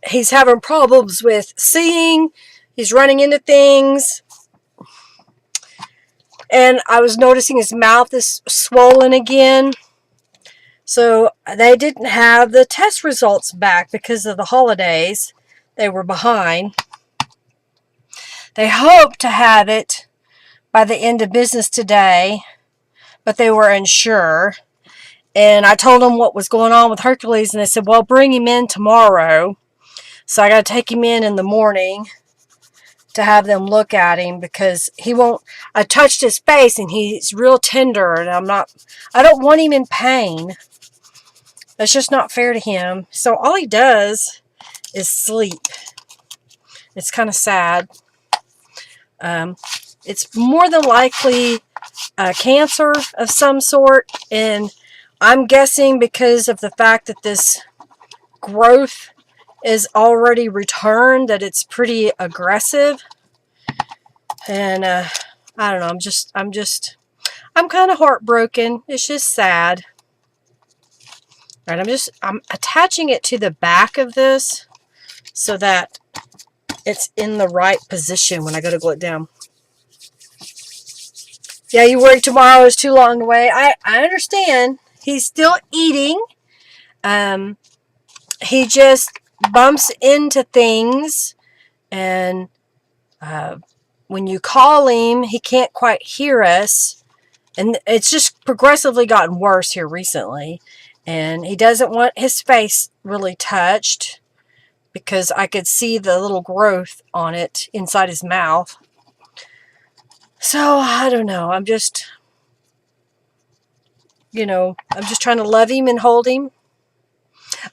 he's having problems with seeing. He's running into things. And I was noticing his mouth is swollen again. So they didn't have the test results back because of the holidays. They were behind. They hoped to have it by the end of business today, but they were unsure. And I told them what was going on with Hercules, and they said, well, bring him in tomorrow. So I got to take him in the morning to have them look at him because he won't. I touched his face and he's real tender, and I don't want him in pain. That's just not fair to him. So all he does is sleep. It's kind of sad. It's more than likely cancer of some sort, and I'm guessing because of the fact that this growth is already returned, that it's pretty aggressive. And I don't know. I'm kind of heartbroken. It's just sad. All right, I'm attaching it to the back of this so that it's in the right position when I go to glue it down. Yeah, you worry tomorrow is too long to wait. I understand. He's still eating. He just bumps into things, and when you call him, he can't quite hear us. And it's just progressively gotten worse here recently. And he doesn't want his face really touched because I could see the little growth on it inside his mouth. So, I don't know. I'm just trying to love him and hold him.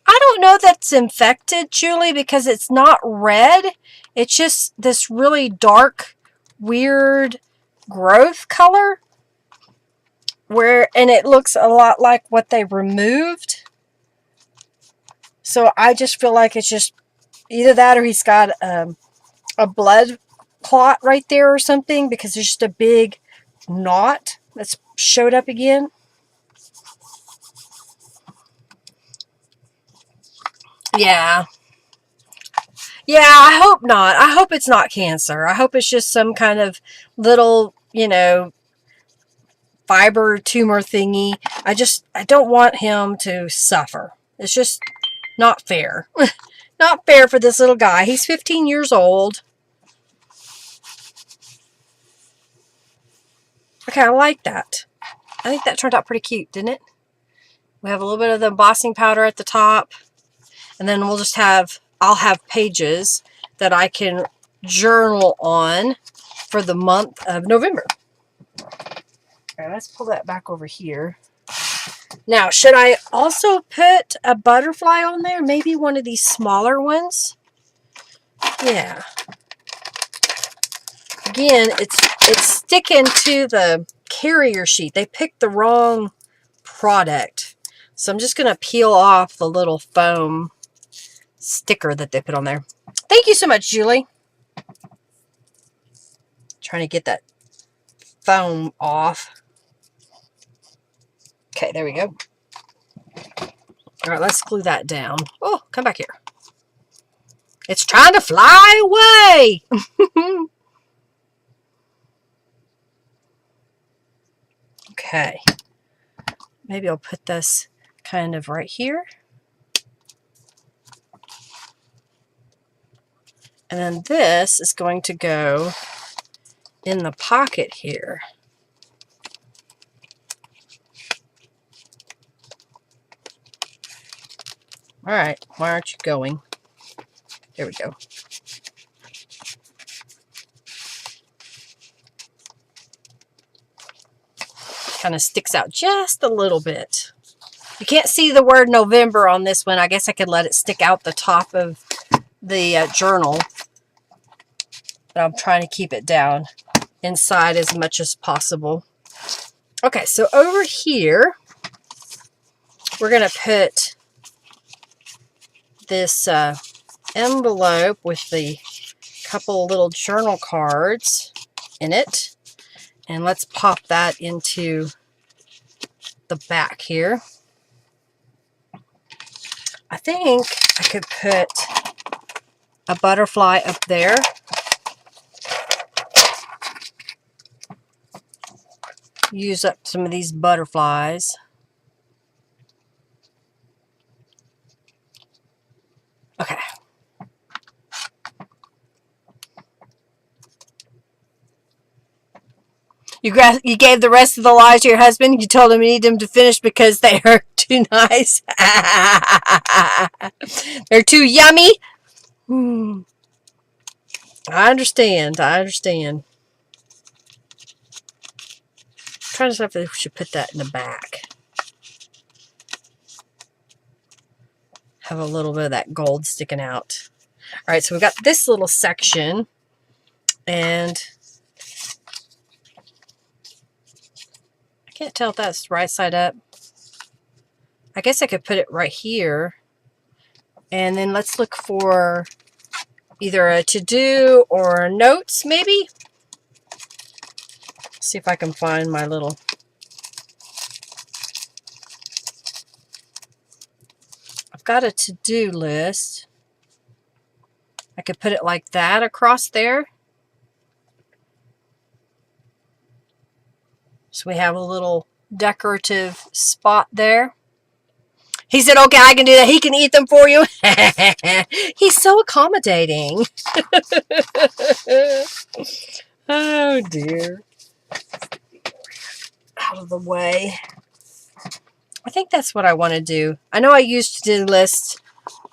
I don't know that's infected, Julie, because it's not red. It's just this really dark, weird growth color. And it looks a lot like what they removed. So I just feel like it's just either that or he's got a blood clot right there or something, because there's just a big knot that's showed up again. Yeah. Yeah, I hope not. I hope it's not cancer. I hope it's just some kind of little, fiber tumor thingy. I don't want him to suffer. It's just not fair. Not fair for this little guy. He's 15 years old. Okay, I like that. I think that turned out pretty cute, didn't it? We have a little bit of the embossing powder at the top. And then I'll have pages that I can journal on for the month of November. All right, let's pull that back over here. Now, should I also put a butterfly on there? Maybe one of these smaller ones? Yeah. Again, it's sticking to the carrier sheet. They picked the wrong product. So I'm just going to peel off the little foam sticker that they put on there. Thank you so much, Julie. Trying to get that foam off. Okay, there we go. All right, let's glue that down. Oh, come back here. It's trying to fly away. Okay. Maybe I'll put this kind of right here. And then this is going to go in the pocket here. All right, why aren't you going? There we go. Kind of sticks out just a little bit. You can't see the word November on this one. I guess I could let it stick out the top of the journal. But I'm trying to keep it down inside as much as possible. Okay, so over here, we're going to put this envelope with the couple little journal cards in it. And let's pop that into the back here. I think I could put a butterfly up there. Use up some of these butterflies. Okay. You gave the rest of the lies to your husband. You told him you need them to finish because they are too nice. They're too yummy. I understand. I understand. I'm trying to decide if we should put that in the back. Have a little bit of that gold sticking out. All right, so we've got this little section. And I can't tell if that's right side up. I guess I could put it right here. And then let's look for either a to-do or notes, maybe. See if I can find my little... I've got a to-do list. I could put it like that across there. So we have a little decorative spot there. He said, okay, I can do that. He can eat them for you. He's so accommodating. Oh, dear. Out of the way. I think that's what I want to do. I know I used to-do lists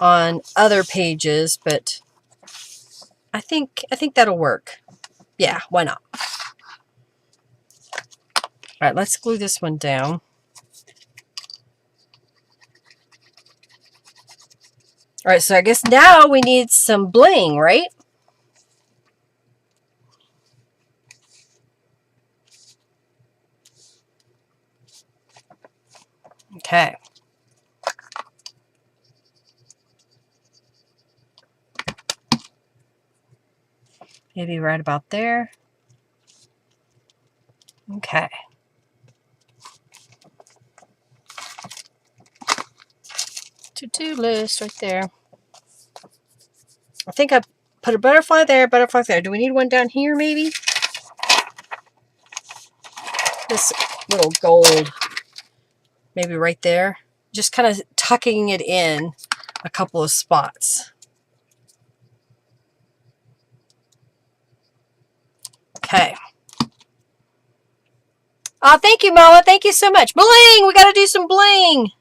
on other pages, but I think that'll work. Yeah, why not? All right, let's glue this one down. All right, so I guess now we need some bling, right? Okay. Maybe right about there. Okay. To-do list right there. I think I put a butterfly there, butterfly there. Do we need one down here maybe? this little gold, maybe right there. Just kind of tucking it in a couple of spots. Okay. Oh, thank you, Moa. Thank you so much. Bling! We got to do some bling.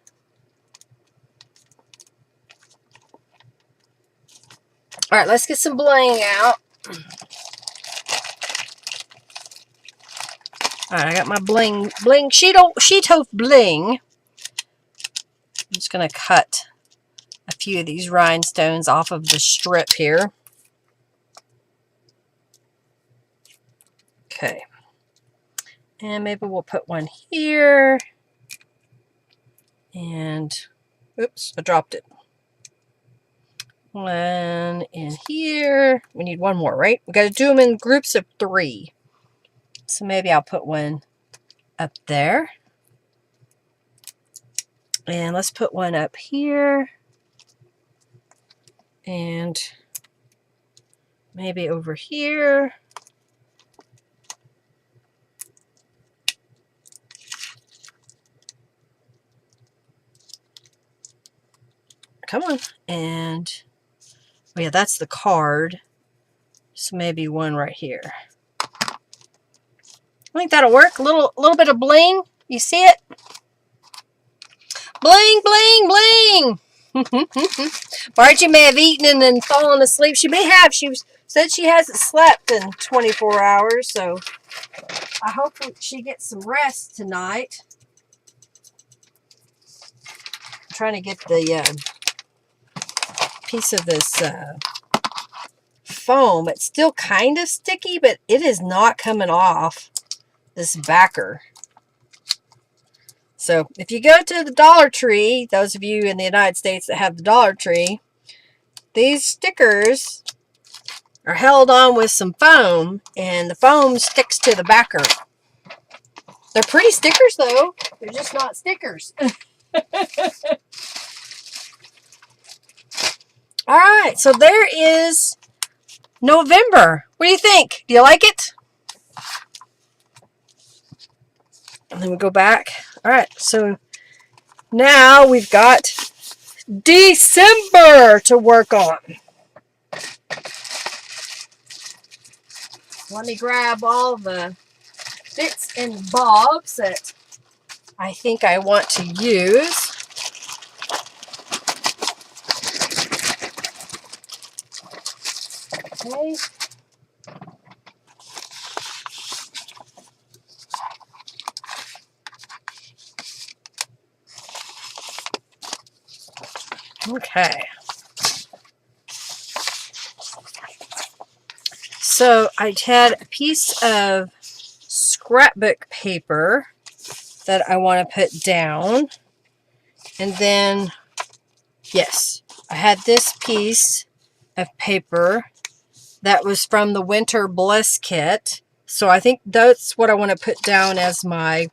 All right, let's get some bling out. All right, I got my bling sheet of bling. I'm just going to cut a few of these rhinestones off of the strip here. Okay. And maybe we'll put one here. And, oops, I dropped it. One in here. We need one more, right? We got to do them in groups of 3. So maybe I'll put one up there. And let's put one up here. And maybe over here. Come on. And, oh yeah, that's the card. So maybe one right here. I think that'll work. A little bit of bling. You see it? Bling, bling, bling. Margie may have eaten and then fallen asleep. She may have. She said she hasn't slept in 24 hours, so I hope she gets some rest tonight. I'm trying to get the piece of this foam. It's still kind of sticky, but it is not coming off this backer. So if you go to the Dollar Tree, those of you in the United States that have the Dollar Tree, these stickers are held on with some foam, and the foam sticks to the backer. They're pretty stickers, though. They're just not stickers. All right, so there is November. What do you think? Do you like it? And then we go back. All right, so now we've got December to work on. Let me grab all the bits and bobs that I think I want to use. Okay. Okay. So I had a piece of scrapbook paper that I want to put down. And then, yes, I had this piece of paper that was from the Winter Bliss kit. So I think that's what I want to put down as my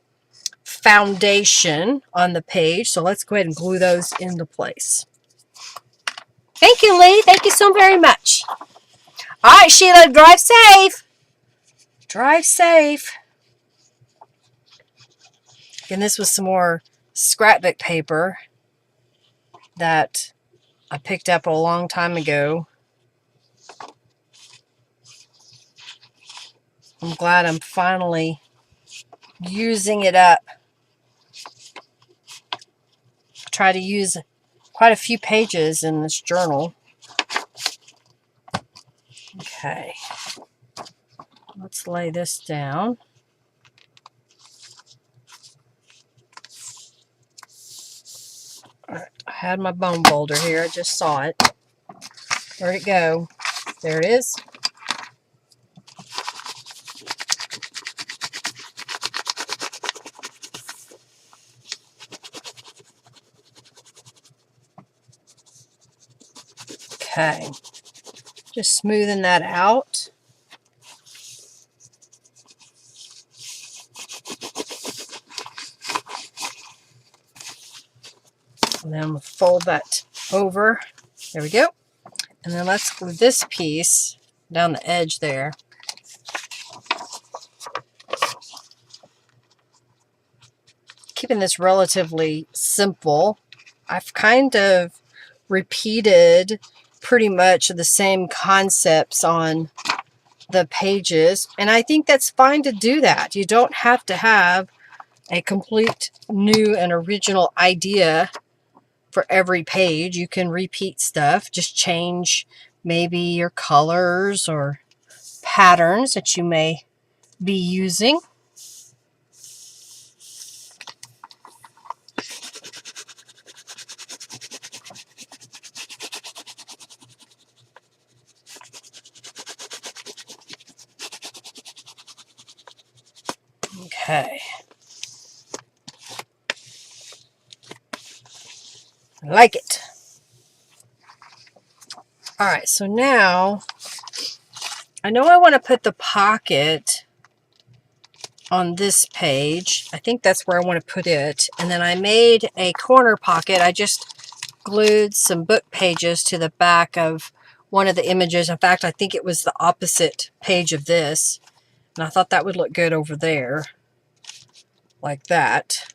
foundation on the page. So let's go ahead and glue those into place. Thank you, Lee. Thank you so very much. All right, Sheila, drive safe. Drive safe. And this was some more scrapbook paper that I picked up a long time ago. I'm glad I'm finally using it up. I try to use quite a few pages in this journal. Okay. Let's lay this down. All right. I had my bone boulder here. I just saw it. Where'd it go? There it is. Okay, just smoothing that out. And then we'll fold that over. There we go. And then let's glue this piece down the edge there. keeping this relatively simple. I've kind of repeated pretty much the same concepts on the pages, and I think that's fine to do that. You don't have to have a complete new and original idea for every page. You can repeat stuff, just change maybe your colors or patterns that you may be using. Okay. I like it. All right, so now I know I want to put the pocket on this page. I think that's where I want to put it. And then I made a corner pocket. I just glued some book pages to the back of one of the images. In fact, I think it was the opposite page of this. And I thought that would look good over there, like that.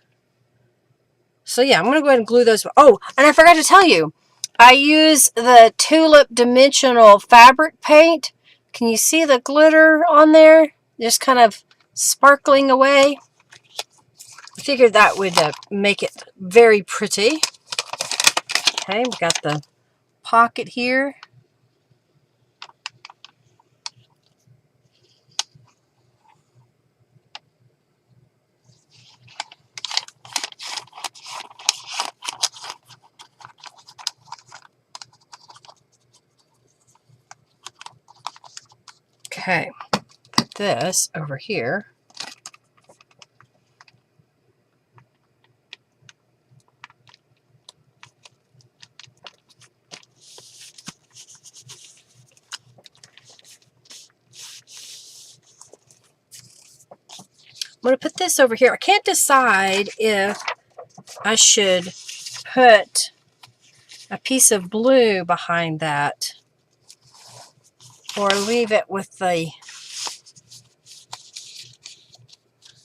So yeah, I'm going to go ahead and glue those. Oh, and I forgot to tell you, I use the Tulip Dimensional Fabric Paint. Can you see the glitter on there? Just kind of sparkling away. I figured that would make it very pretty. Okay, we've got the pocket here. Okay, put this over here. I'm going to put this over here. I can't decide if I should put a piece of blue behind that or leave it with the...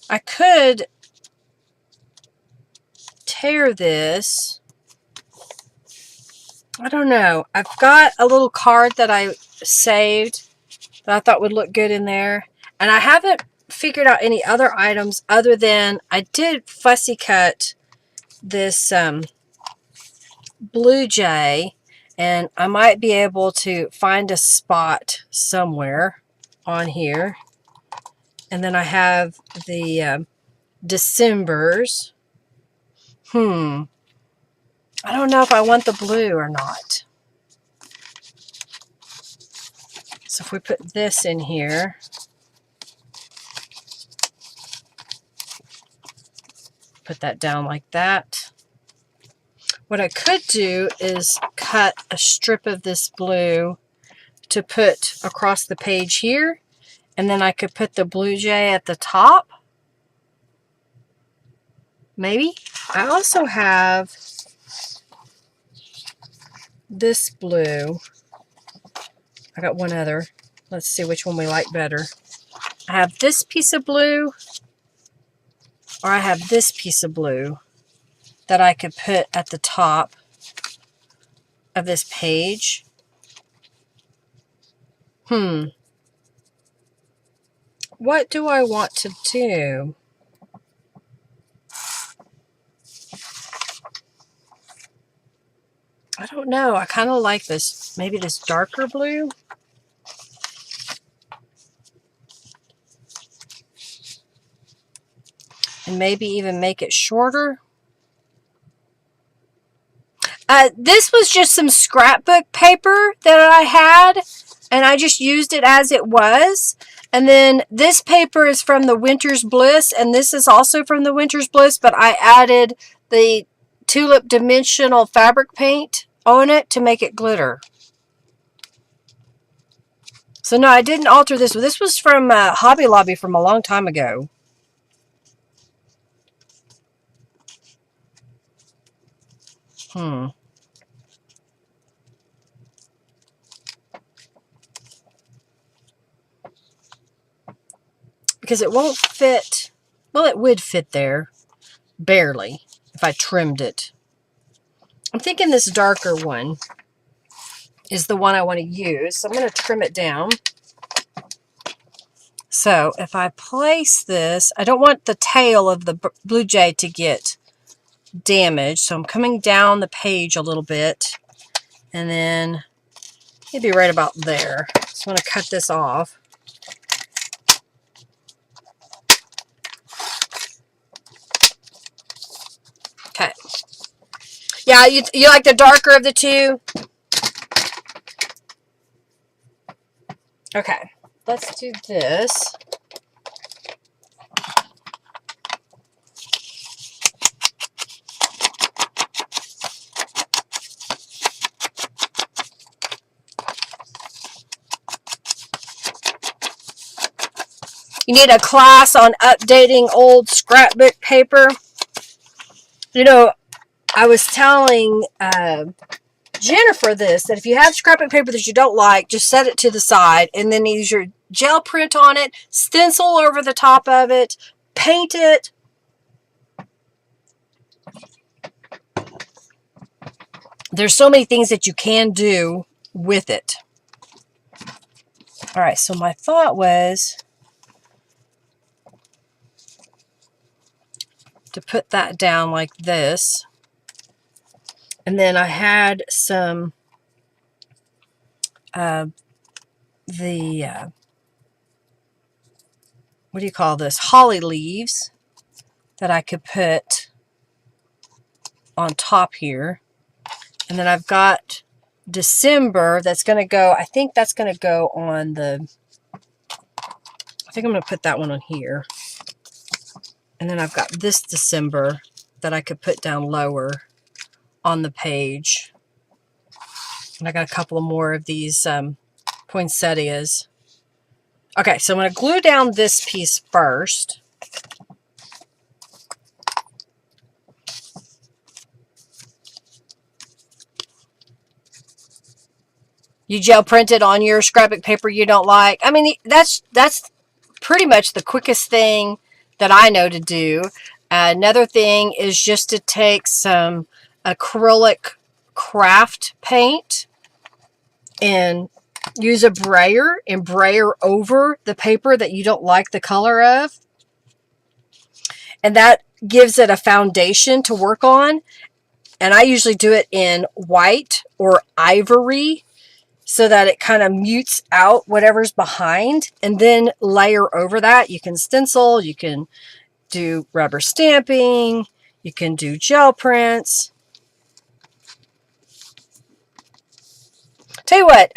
I could tear this. I don't know. I've got a little card that I saved that I thought would look good in there. And I haven't figured out any other items other than I did fussy cut this blue jay. And I might be able to find a spot somewhere on here. And then I have the Decembers. I don't know if I want the blue or not. So if we put this in here, put that down like that. What I could do is cut a strip of this blue to put across the page here, and then I could put the blue jay at the top. Maybe. I also have this blue. I got one other. Let's see which one we like better. I have this piece of blue, or I have this piece of blue that I could put at the top of this page. What do I want to do? I don't know. I kind of like this, maybe this darker blue. And maybe even make it shorter. This was just some scrapbook paper that I had, and I just used it as it was. And then this paper is from the Winter's Bliss, and this is also from the Winter's Bliss, but I added the Tulip Dimensional Fabric Paint on it to make it glitter. So no, I didn't alter this. This was from Hobby Lobby from a long time ago. Because it won't fit. Well, it would fit there. barely, if I trimmed it. I'm thinking this darker one is the one I want to use. So I'm going to trim it down. So if I place this, I don't want the tail of the blue jay to get damaged. So I'm coming down the page a little bit, and then maybe right about there. So I'm going to cut this off. Okay. Yeah, you like the darker of the two? Okay, let's do this. You need a class on updating old scrapbook paper. You know, I was telling Jennifer this, that if you have scrapbook paper that you don't like, just set it to the side and then use your gel print on it, stencil over the top of it, paint it. There's so many things that you can do with it. All right, so my thought was to put that down like this. And then I had some what do you call this? Holly leaves that I could put on top here. And then I've got December that's going to go, I think that's going to go on the, I think I'm going to put that one on here. And then I've got this December that I could put down lower on the page. And I got a couple of more of these poinsettias. Okay, so I'm going to glue down this piece first. You gel print it on your scrapbook paper you don't like. I mean, that's pretty much the quickest thing that I know to do. Another thing is just to take some acrylic craft paint and use a brayer and brayer over the paper that you don't like the color of. And that gives it a foundation to work on. And I usually do it in white or ivory so that it kind of mutes out whatever's behind, and then layer over that. You can stencil, you can do rubber stamping, you can do gel prints. Tell you what,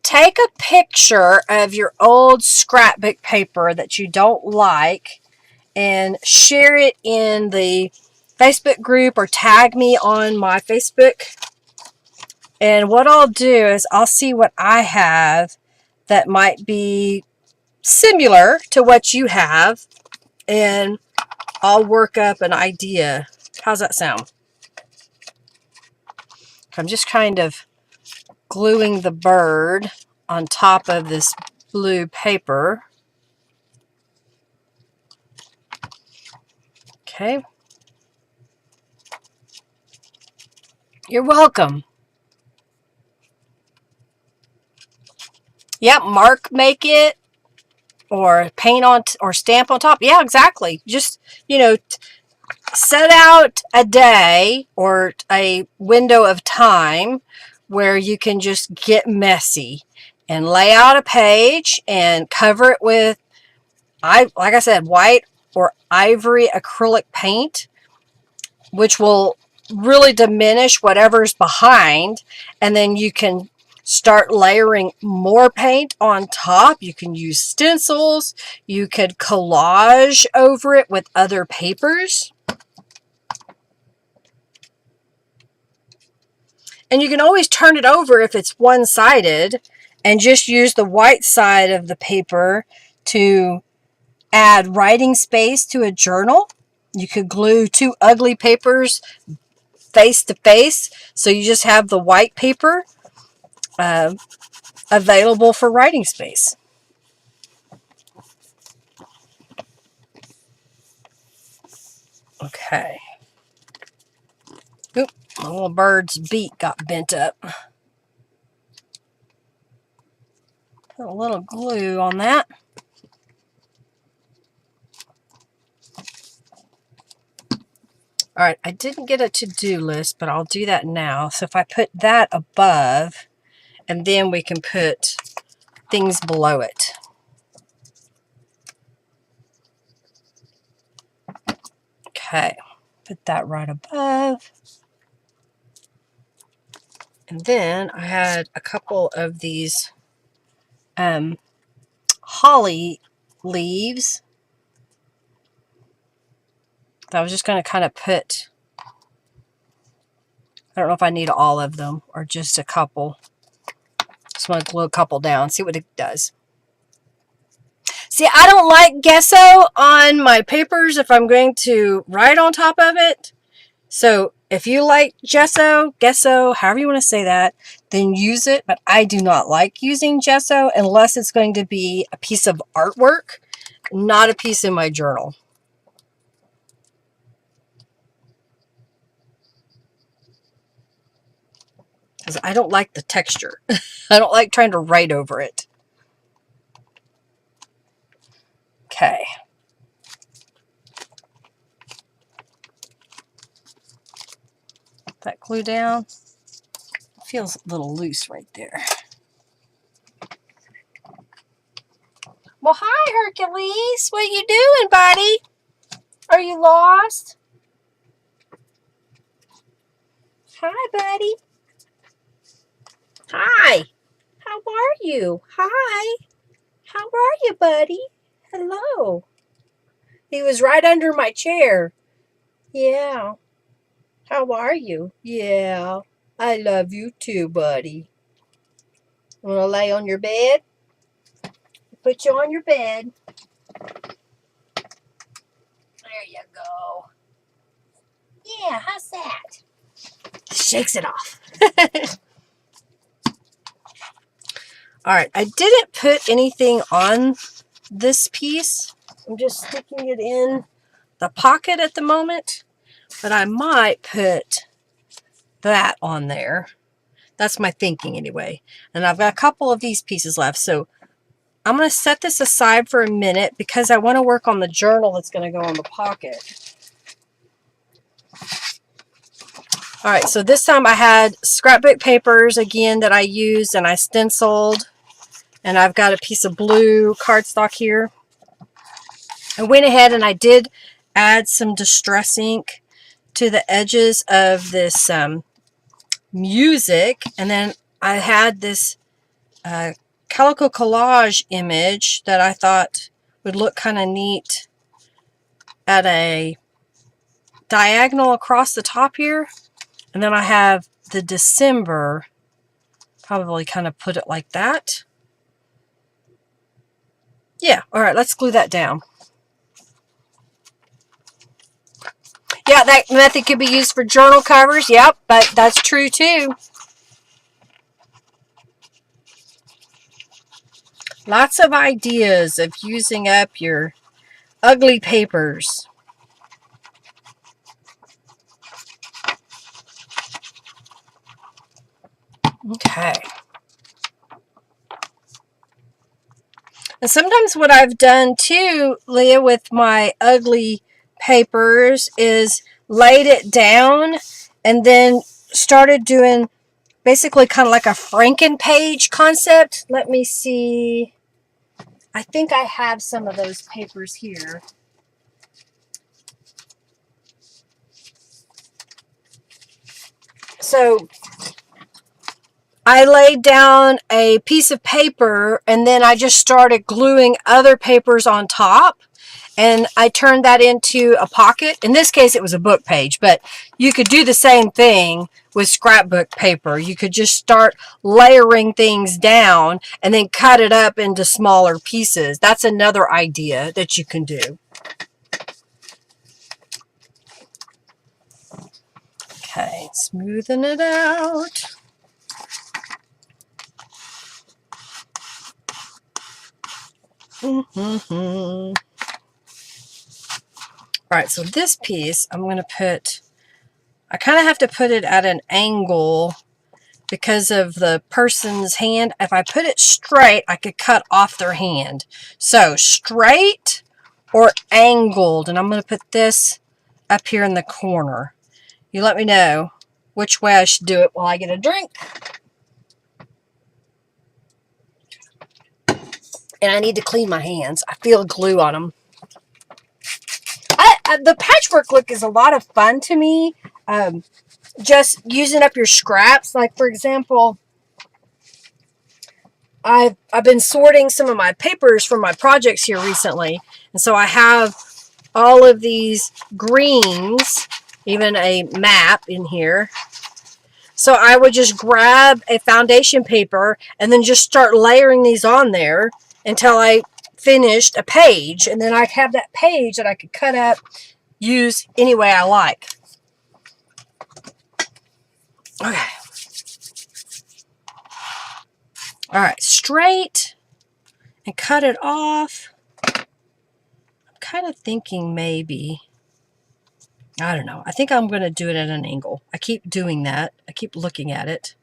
take a picture of your old scrapbook paper that you don't like and share it in the Facebook group or tag me on my Facebook. And what I'll do is I'll see what I have that might be similar to what you have, and I'll work up an idea. How's that sound? I'm just kind of gluing the bird on top of this blue paper. Okay. You're welcome. Yep, make it, or paint on, or stamp on top. Yeah, exactly. Just, set out a day or a window of time where you can just get messy and lay out a page and cover it with, like I said, white or ivory acrylic paint, which will really diminish whatever's behind. And then you can start layering more paint on top. You can use stencils. You could collage over it with other papers. And you can always turn it over if it's one-sided and just use the white side of the paper to add writing space to a journal. You could glue two ugly papers face to face, so you just have the white paper available for writing space. Okay. Oop, my little bird's beak got bent up. Put a little glue on that. All right, I didn't get a to-do list, but I'll do that now. So if I put that above, and then we can put things below it. Okay, put that right above. And then I had a couple of these holly leaves that I was just going to kind of put. I don't know if I need all of them or just a couple. Just want to glue a couple down, see what it does. See, I don't like gesso on my papers if I'm going to write on top of it. So if you like gesso, however you want to say that, then use it. But I do not like using gesso unless it's going to be a piece of artwork, not a piece in my journal. Because I don't like the texture. I don't like trying to write over it. Okay. That glue down. Feels a little loose right there. Well, hi, Hercules. What you doing, buddy? Are you lost? Hi, buddy. Hi. How are you? Hi. How are you, buddy? Hello. He was right under my chair. Yeah. How are you? Yeah. I love you too, buddy. Want to lay on your bed? Put you on your bed. There you go. Yeah, how's that? Shakes it off. All right, I didn't put anything on this piece. I'm just sticking it in the pocket at the moment, but I might put that on there. That's my thinking anyway. And I've got a couple of these pieces left, so I'm going to set this aside for a minute because I want to work on the journal that's going to go on the pocket. All right, so this time I had scrapbook papers again that I used and I stenciled. And I've got a piece of blue cardstock here. I went ahead and I did add some distress ink to the edges of this music. And then I had this calico collage image that I thought would look kind of neat at a diagonal across the top here. And then I have the December, probably kind of put it like that. Yeah, all right, let's glue that down. Yeah, that method could be used for journal covers. Yep, but that's true too. Lots of ideas of using up your ugly papers. Okay. And sometimes what I've done too, Leah, with my ugly papers is laid it down and then started doing basically kind of like a Franken-page concept. Let me see. I think I have some of those papers here. So I laid down a piece of paper and then I just started gluing other papers on top, and I turned that into a pocket. In this case it was a book page, but you could do the same thing with scrapbook paper. You could just start layering things down and then cut it up into smaller pieces. That's another idea that you can do. Okay, smoothing it out. All right, so this piece, I'm going to put, I kind of have to put it at an angle because of the person's hand. If I put it straight, I could cut off their hand. So straight or angled. And I'm going to put this up here in the corner. You let me know which way I should do it while I get a drink. And I need to clean my hands. I feel glue on them. The patchwork look is a lot of fun to me. Just using up your scraps. Like, for example, I've been sorting some of my papers from my projects here recently. And so I have all of these greens, even a map in here. So I would just grab a foundation paper and then just start layering these on there until I finished a page. And then I'd have that page that I could cut up, use any way I like. Okay. All right, straight and cut it off. I'm kind of thinking maybe, I don't know. I think I'm going to do it at an angle. I keep doing that. I keep looking at it.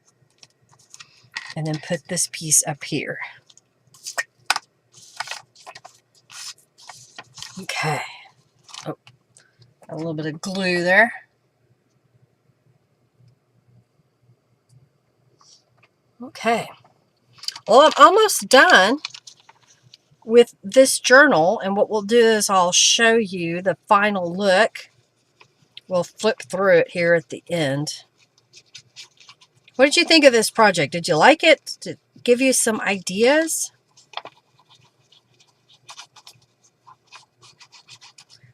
And then put this piece up here. Okay. Oh, a little bit of glue there. Okay. Well, I'm almost done with this journal. And what we'll do is I'll show you the final look. We'll flip through it here at the end. What did you think of this project? Did you like it? Did it give you some ideas?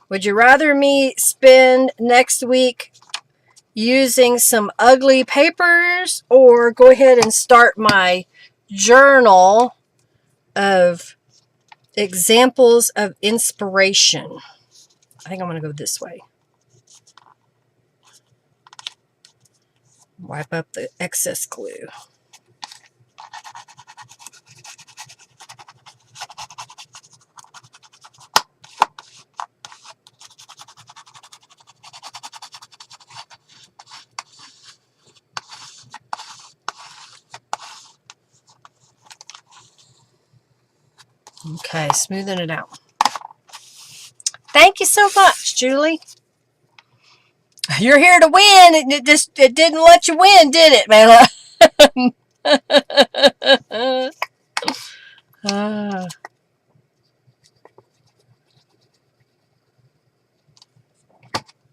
Would you rather me spend next week using some ugly papers or go ahead and start my journal of examples of inspiration? I think I'm going to go this way. Wipe up the excess glue. Okay, smoothing it out. Thank you so much, Julie. You're here to win. It didn't let you win, did it, Mela?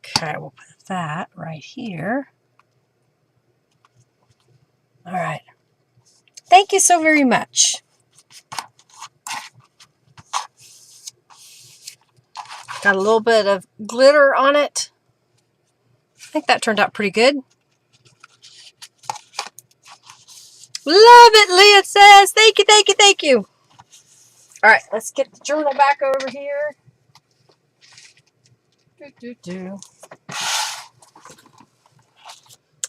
Okay, we'll put that right here. All right. Thank you so very much. Got a little bit of glitter on it. I think that turned out pretty good. Love it, Leah says. Thank you, thank you, thank you. All right, let's get the journal back over here.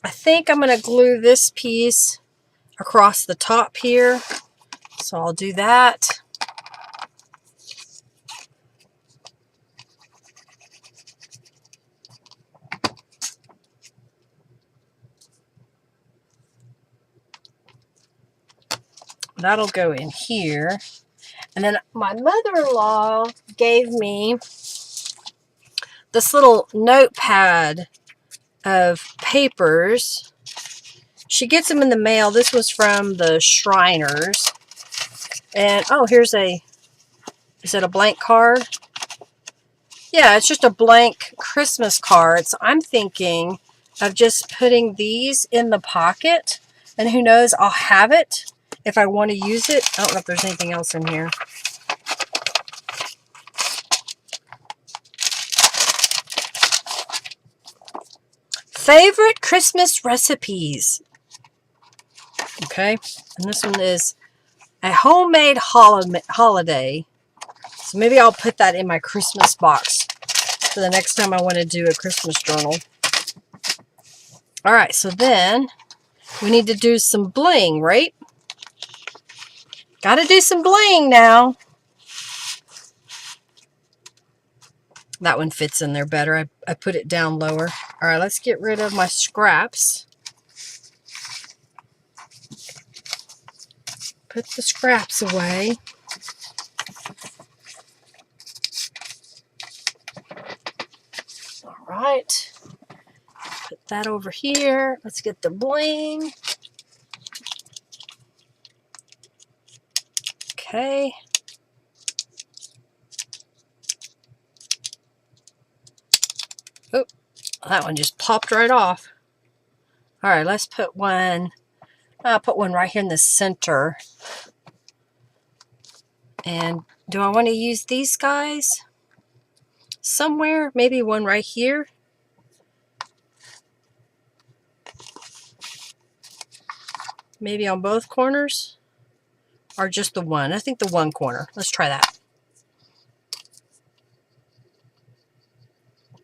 I think I'm going to glue this piece across the top here. So I'll do that. That'll go in here. And then my mother-in-law gave me this little notepad of papers. She gets them in the mail. This was from the Shriners. And, oh, here's a, is it a blank card? Yeah, it's just a blank Christmas card. So I'm thinking of just putting these in the pocket. And who knows, I'll have it if I want to use it. I don't know if there's anything else in here. Favorite Christmas recipes. Okay, and this one is a homemade holiday. So maybe I'll put that in my Christmas box for the next time I want to do a Christmas journal. All right, so then we need to do some bling, right? Got to do some bling now. That one fits in there better. I put it down lower. All right, let's get rid of my scraps. Put the scraps away. All right. Put that over here. Let's get the bling. Okay. Oh, that one just popped right off. All right, let's put one. I'll put one right here in the center. And do I want to use these guys somewhere? Maybe one right here. Maybe on both corners. Or just the one. I think the one corner. Let's try that.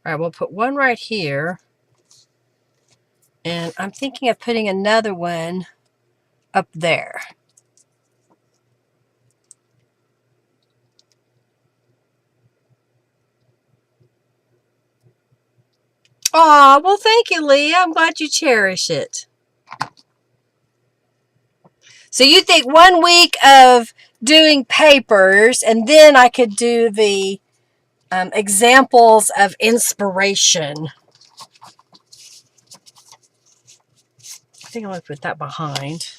All right, we'll put one right here. And I'm thinking of putting another one up there. Aw, well, thank you, Leah. I'm glad you cherish it. So you think 1 week of doing papers, and then I could do the examples of inspiration. I think I'm going to put that behind.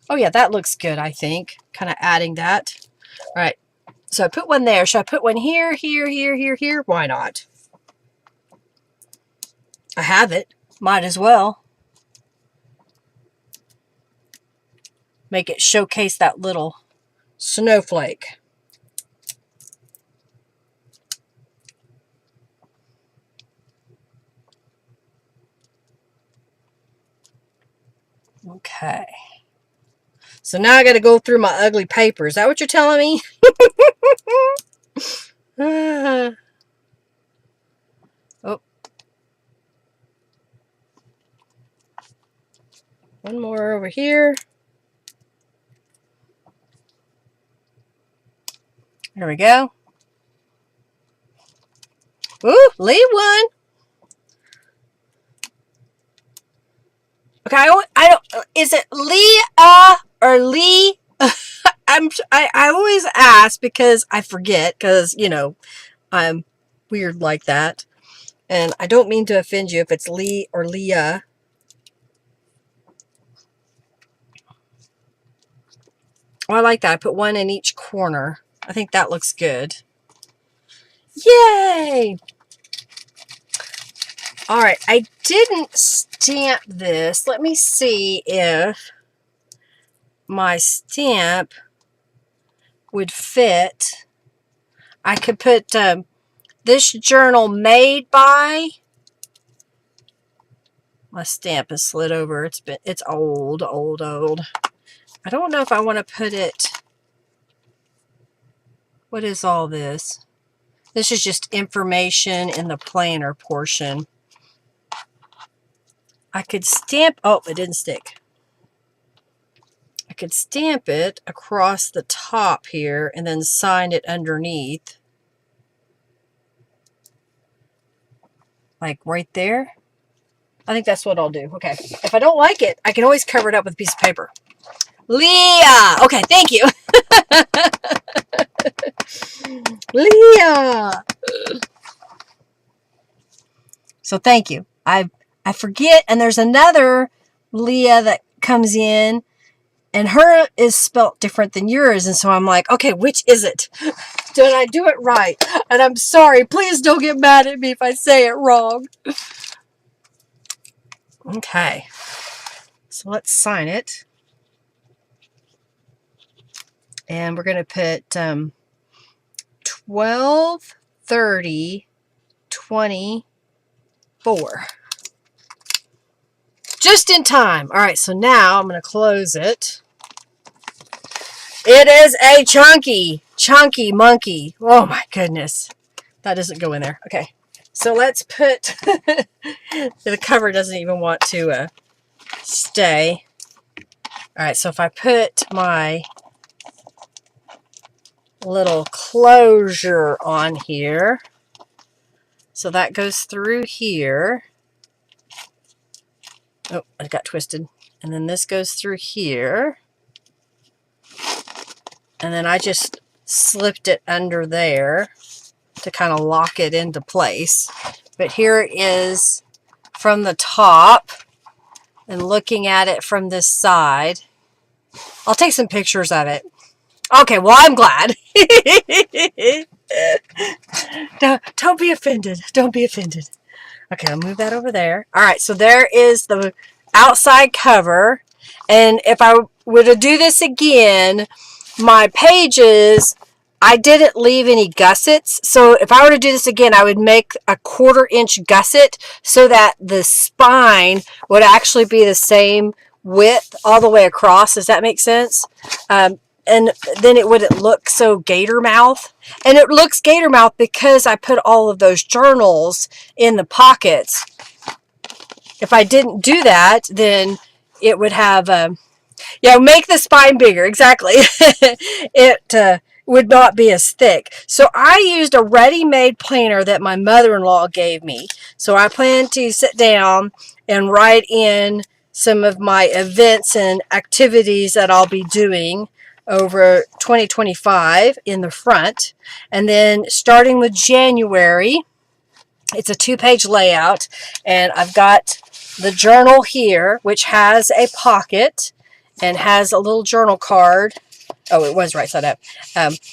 Oh, yeah, that looks good, I think. Kind of adding that. All right. So I put one there. Should I put one here, here, here, here, here? Why not? I have it. Might as well. Make it showcase that little snowflake. Okay. So now I got to go through my ugly paper. Is that what you're telling me? Oh. One more over here. There we go. Ooh, leave one. Okay, I don't. Is it Leah or Lee? I always ask because I forget, because you know I'm weird like that, and I don't mean to offend you if it's Lee or Leah. Oh, I like that. I put one in each corner. I think that looks good. Yay! All right, I didn't stamp this. Let me see if my stamp would fit. I could put this journal made by. My stamp is slid over. It's old. I don't know if I want to put it. What is all this? This is just information in the planner portion. I could stamp. Oh, it didn't stick. I could stamp it across the top here and then sign it underneath. Like right there. I think that's what I'll do. Okay. If I don't like it, I can always cover it up with a piece of paper. Leah! Okay, thank you. Leah! So thank you. I forget, and there's another Leah that comes in, and her is spelt different than yours, and so I'm like, okay, which is it? Did I do it right? And I'm sorry. Please don't get mad at me if I say it wrong. Okay. So let's sign it. And we're going to put 12/30/24. Just in time. All right, so now I'm going to close it. It is a chunky monkey. Oh my goodness. That doesn't go in there. Okay. So let's put, the cover doesn't even want to stay. All right, so if I put my little closure on here. So that goes through here. Oh, I got twisted. And then this goes through here. And then I just slipped it under there to kind of lock it into place. But here it is from the top, and looking at it from this side. I'll take some pictures of it. Okay, well, I'm glad. Don't be offended. Don't be offended. Okay, I'll move that over there. All right, so there is the outside cover. And if I were to do this again, my pages, I didn't leave any gussets. So if I were to do this again, I would make a 1/4 inch gusset so that the spine would actually be the same width all the way across. Does that make sense? And then it wouldn't look so gator mouth. And it looks gator mouth because I put all of those journals in the pockets. If I didn't do that, then it would have, make the spine bigger. Exactly. It would not be as thick. So I used a ready-made planner that my mother-in-law gave me. So I plan to sit down and write in some of my events and activities that I'll be doing over 2025 in the front. And then starting with January, it's a 2-page layout, and I've got the journal here, which has a pocket and has a little journal card. Oh, it was right side up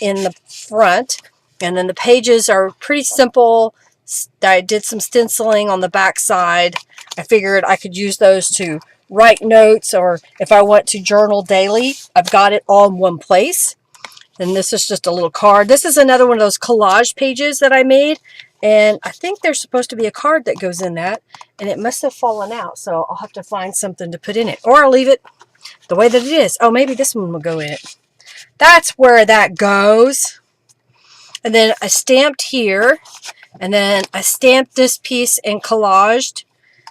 in the front. And then the pages are pretty simple. I did some stenciling on the back side. I figured I could use those to write notes, or if I want to journal daily, I've got it all in one place. And this is just a little card. This is another one of those collage pages that I made. And I think there's supposed to be a card that goes in that. And it must have fallen out. So I'll have to find something to put in it. Or I'll leave it the way that it is. Oh, maybe this one will go in it. That's where that goes. And then I stamped here. And then I stamped this piece and collaged.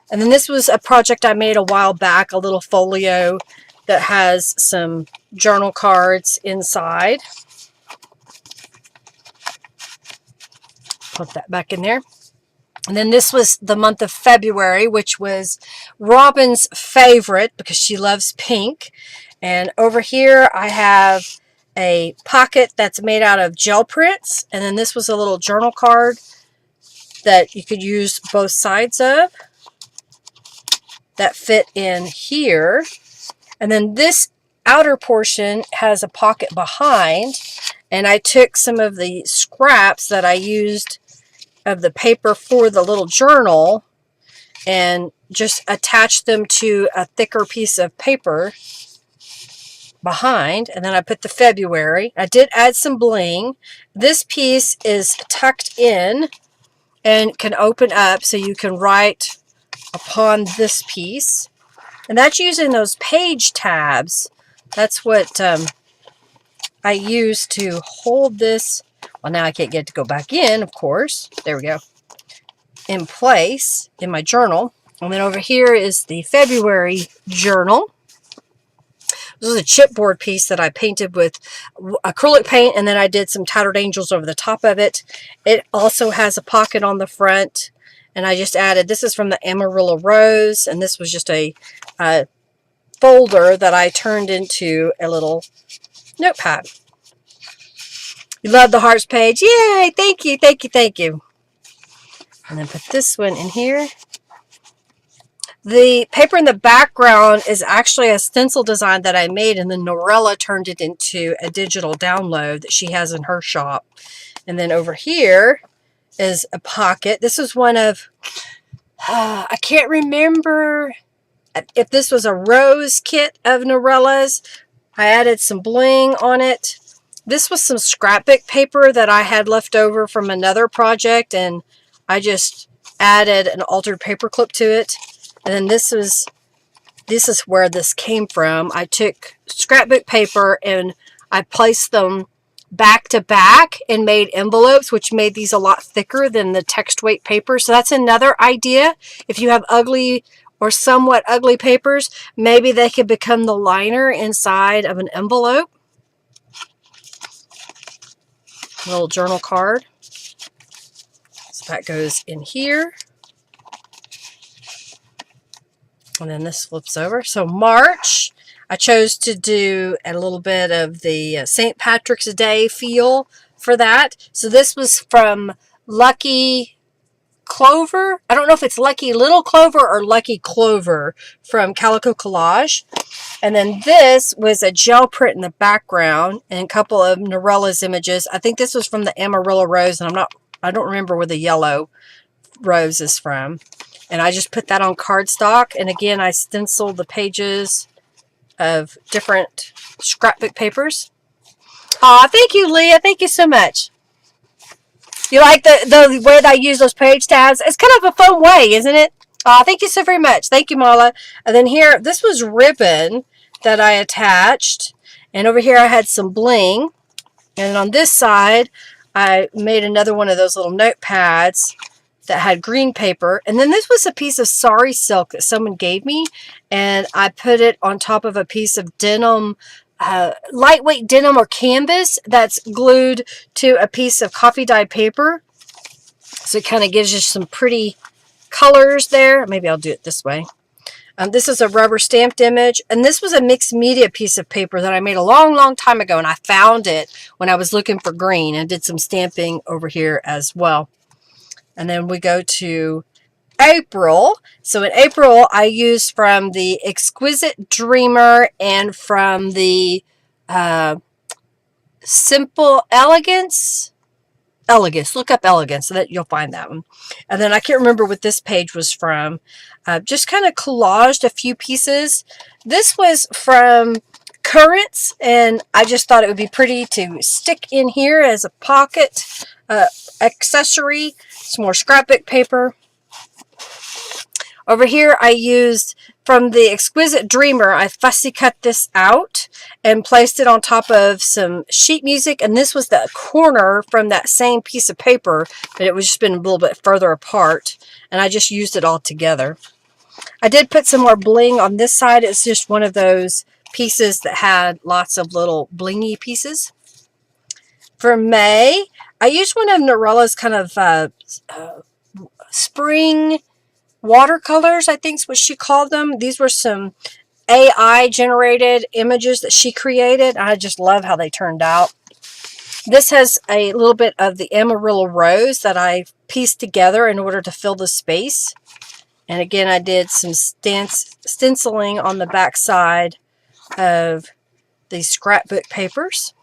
And then this was a project I made a while back. A little folio that has some journal cards inside. Put that back in there. And then this was the month of February, which was Robin's favorite because she loves pink. And over here I have a pocket that's made out of gel prints. And then this was a little journal card that you could use both sides of that fit in here. And then this outer portion has a pocket behind. And I took some of the scraps that I used of the paper for the little journal and just attached them to a thicker piece of paper behind. And then I put the February. I did add some bling. This piece is tucked in and can open up so you can write upon this piece. And that's using those page tabs. That's what I use to hold this. Well, now I can't get it to go back in, of course. There we go. In place in my journal. And then over here is the February journal. This is a chipboard piece that I painted with acrylic paint, and then I did some tattered angels over the top of it. It also has a pocket on the front, and I just added, this is from the Amarillo Rose, and this was just a folder that I turned into a little notepad. You love the hearts page? Yay! Thank you, thank you, thank you. And then put this one in here. The paper in the background is actually a stencil design that I made, and then Norella turned it into a digital download that she has in her shop. And then over here is a pocket. This is one of, I can't remember if this was a rose kit of Norella's. I added some bling on it. This was some scrapbook paper that I had left over from another project, and I just added an altered paper clip to it. And then this is where this came from. I took scrapbook paper and I placed them back to back and made envelopes, which made these a lot thicker than the text weight paper. So that's another idea. If you have ugly or somewhat ugly papers, maybe they could become the liner inside of an envelope. little journal card. So that goes in here. And then this flips over. So March, I chose to do a little bit of the St. Patrick's Day feel for that. So this was from Lucky Clover. I don't know if it's Lucky Little Clover or Lucky Clover from Calico Collage. And then this was a gel print in the background and a couple of Norella's images. I think this was from the Amarillo Rose, and I don't remember where the yellow rose is from. And I just put that on cardstock. And again, I stenciled the pages of different scrapbook papers. Aw, thank you, Leah. Thank you so much. You like the way that I use those page tabs? It's kind of a fun way, isn't it? Thank you so very much. Thank you, Marla. And then here, this was ribbon that I attached. And over here, I had some bling. And on this side, I made another one of those little notepads that had green paper. And then this was a piece of sari silk that someone gave me. And I put it on top of a piece of denim, lightweight denim or canvas that's glued to a piece of coffee dyed paper. So it kind of gives you some pretty colors there. Maybe I'll do it this way. This is a rubber stamped image, and this was a mixed media piece of paper that I made a long time ago, and I found it when I was looking for green and did some stamping over here as well. And then we go to April. So in April, I used from the Exquisite Dreamer and from the Simple Elegance. Look up Elegance so that you'll find that one. And then I can't remember what this page was from. Just kind of collaged a few pieces. This was from Currents, and I just thought it would be pretty to stick in here as a pocket accessory. Some more scrapbook paper. Over here I used from the Exquisite Dreamer. I fussy cut this out and placed it on top of some sheet music, and this was the corner from that same piece of paper, but it was just been a little bit further apart, and I just used it all together. I did put some more bling on this side. It's just one of those pieces that had lots of little blingy pieces. For May, I used one of Norella's kind of spring watercolors, I think is what she called them. These were some AI generated images that she created. I just love how they turned out. This has a little bit of the Amarillo Rose that I pieced together in order to fill the space. And again, I did some stenciling on the back side of these scrapbook papers.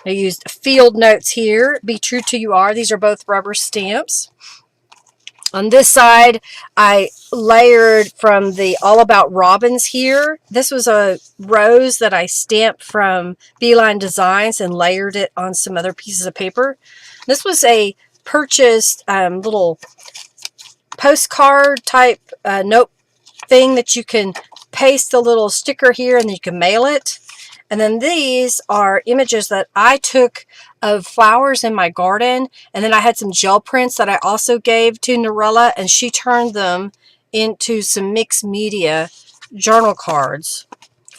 I used field notes here. Be true to you are. These are both rubber stamps. On this side, I layered from the All About Robins here. This was a rose that I stamped from Beeline Designs and layered it on some other pieces of paper. This was a purchased little postcard type note thing that you can paste a little sticker here and then you can mail it. And then these are images that I took of flowers in my garden. And then I had some gel prints that I also gave to Norella, and she turned them into some mixed media journal cards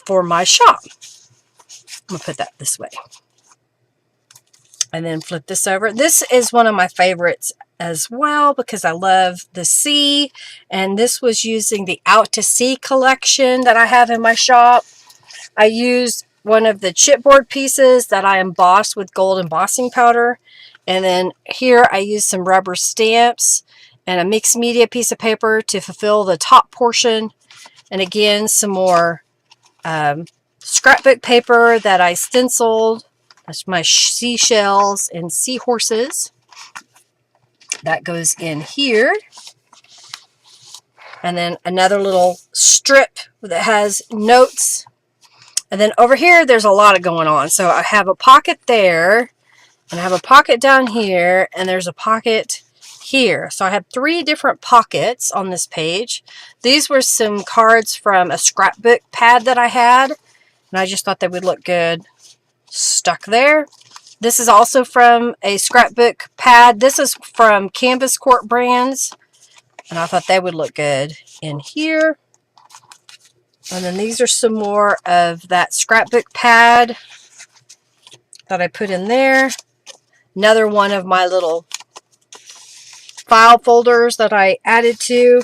for my shop. I'm going to put that this way. And then flip this over. This is one of my favorites as well because I love the sea. And this was using the Out to Sea collection that I have in my shop. I used one of the chipboard pieces that I embossed with gold embossing powder. And then here I used some rubber stamps and a mixed media piece of paper to fulfill the top portion. And again, some more scrapbook paper that I stenciled. That's my seashells and seahorses. That goes in here. And then another little strip that has notes. And then over here, there's a lot of going on. So I have a pocket there, and I have a pocket down here, and there's a pocket here. So I have 3 different pockets on this page. These were some cards from a scrapbook pad that I had, and I just thought they would look good stuck there. This is also from a scrapbook pad. This is from Canvas Court Brands, and I thought they would look good in here. And then these are some more of that scrapbook pad. that I put in there. Another one of my little file folders that I added to.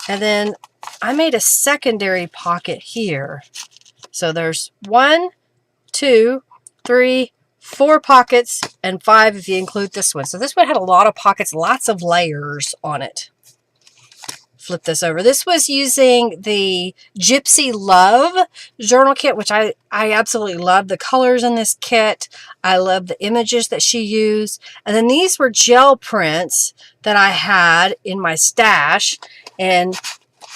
And then I made a secondary pocket here. So there's 1, 2, 3, 4 pockets, and 5 if you include this one. So this one had a lot of pockets, lots of layers on it. Flip this over. This was using the Gypsy Love journal kit, which I absolutely love the colors in this kit. I love the images that she used. And then these were gel prints that I had in my stash and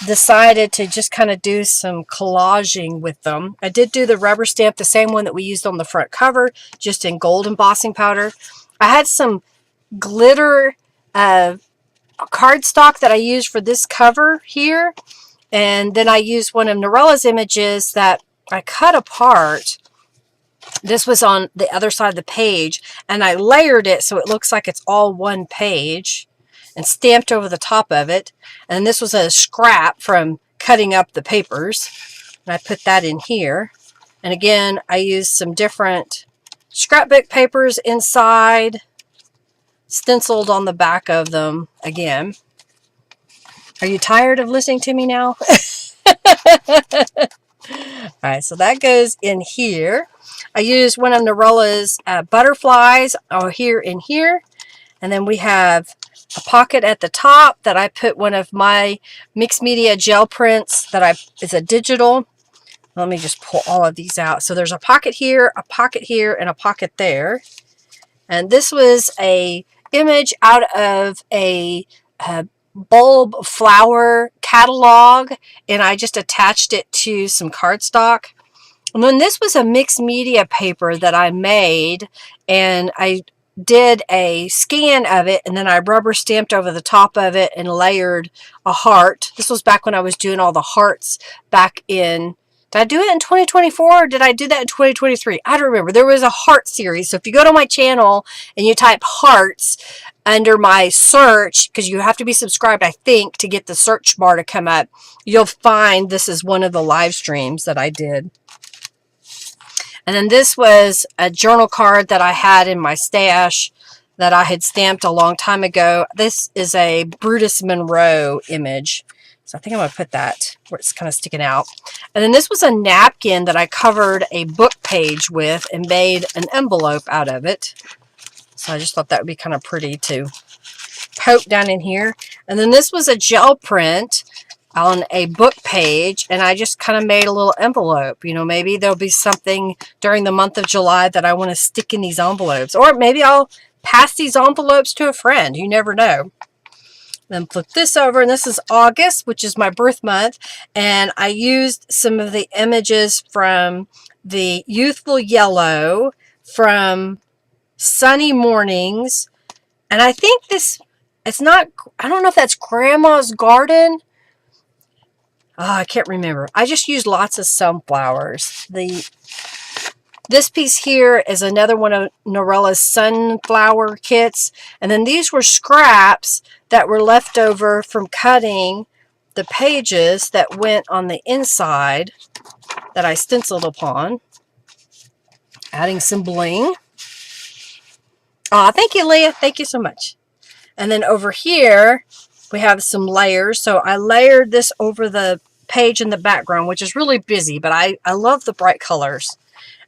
decided to just kind of do some collaging with them. I did do the rubber stamp, the same one that we used on the front cover, just in gold embossing powder. I had some glitter cardstock that I used for this cover here, and then I used one of Norella's images that I cut apart. This was on the other side of the page, and I layered it so it looks like it's all one page and stamped over the top of it. And this was a scrap from cutting up the papers, and I put that in here. And again, I used some different scrapbook papers inside, stenciled on the back of them again. Are you tired of listening to me now? Alright, so that goes in here. I used one of Norella's butterflies here in here. And then we have a pocket at the top that I put one of my mixed media gel prints that is a digital. Let me just pull all of these out. So there's a pocket here, and a pocket there. And this was a image out of a bulb flower catalog, and I just attached it to some cardstock. And then this was a mixed media paper that I made, and I did a scan of it, and then I rubber stamped over the top of it and layered a heart. This was back when I was doing all the hearts back in, did I do it in 2024 or did I do that in 2023? I don't remember. There was a heart series. So if you go to my channel and you type hearts under my search, because you have to be subscribed, I think, to get the search bar to come up, you'll find this is one of the live streams that I did. And then this was a journal card that I had in my stash that I had stamped a long time ago. This is a Brutus Monroe image. So I think I'm going to put that where it's kind of sticking out. And then this was a napkin that I covered a book page with and made an envelope out of it. So I just thought that would be kind of pretty to poke down in here. And then this was a gel print on a book page, and I just kind of made a little envelope. You know, maybe there'll be something during the month of July that I want to stick in these envelopes, or maybe I'll pass these envelopes to a friend. You never know. Then flip this over, and this is August, which is my birth month, and I used some of the images from the Youthful Yellow, from Sunny Mornings, and I think this, it's not, I don't know if that's Grandma's Garden. Oh, I can't remember. I just used lots of sunflowers. This piece here is another one of Norella's sunflower kits. And then these were scraps that were left over from cutting the pages that went on the inside that I stenciled upon. Adding some bling. Thank you, Leah. Thank you so much. And then over here, we have some layers. So I layered this over the page in the background, which is really busy, but I love the bright colors.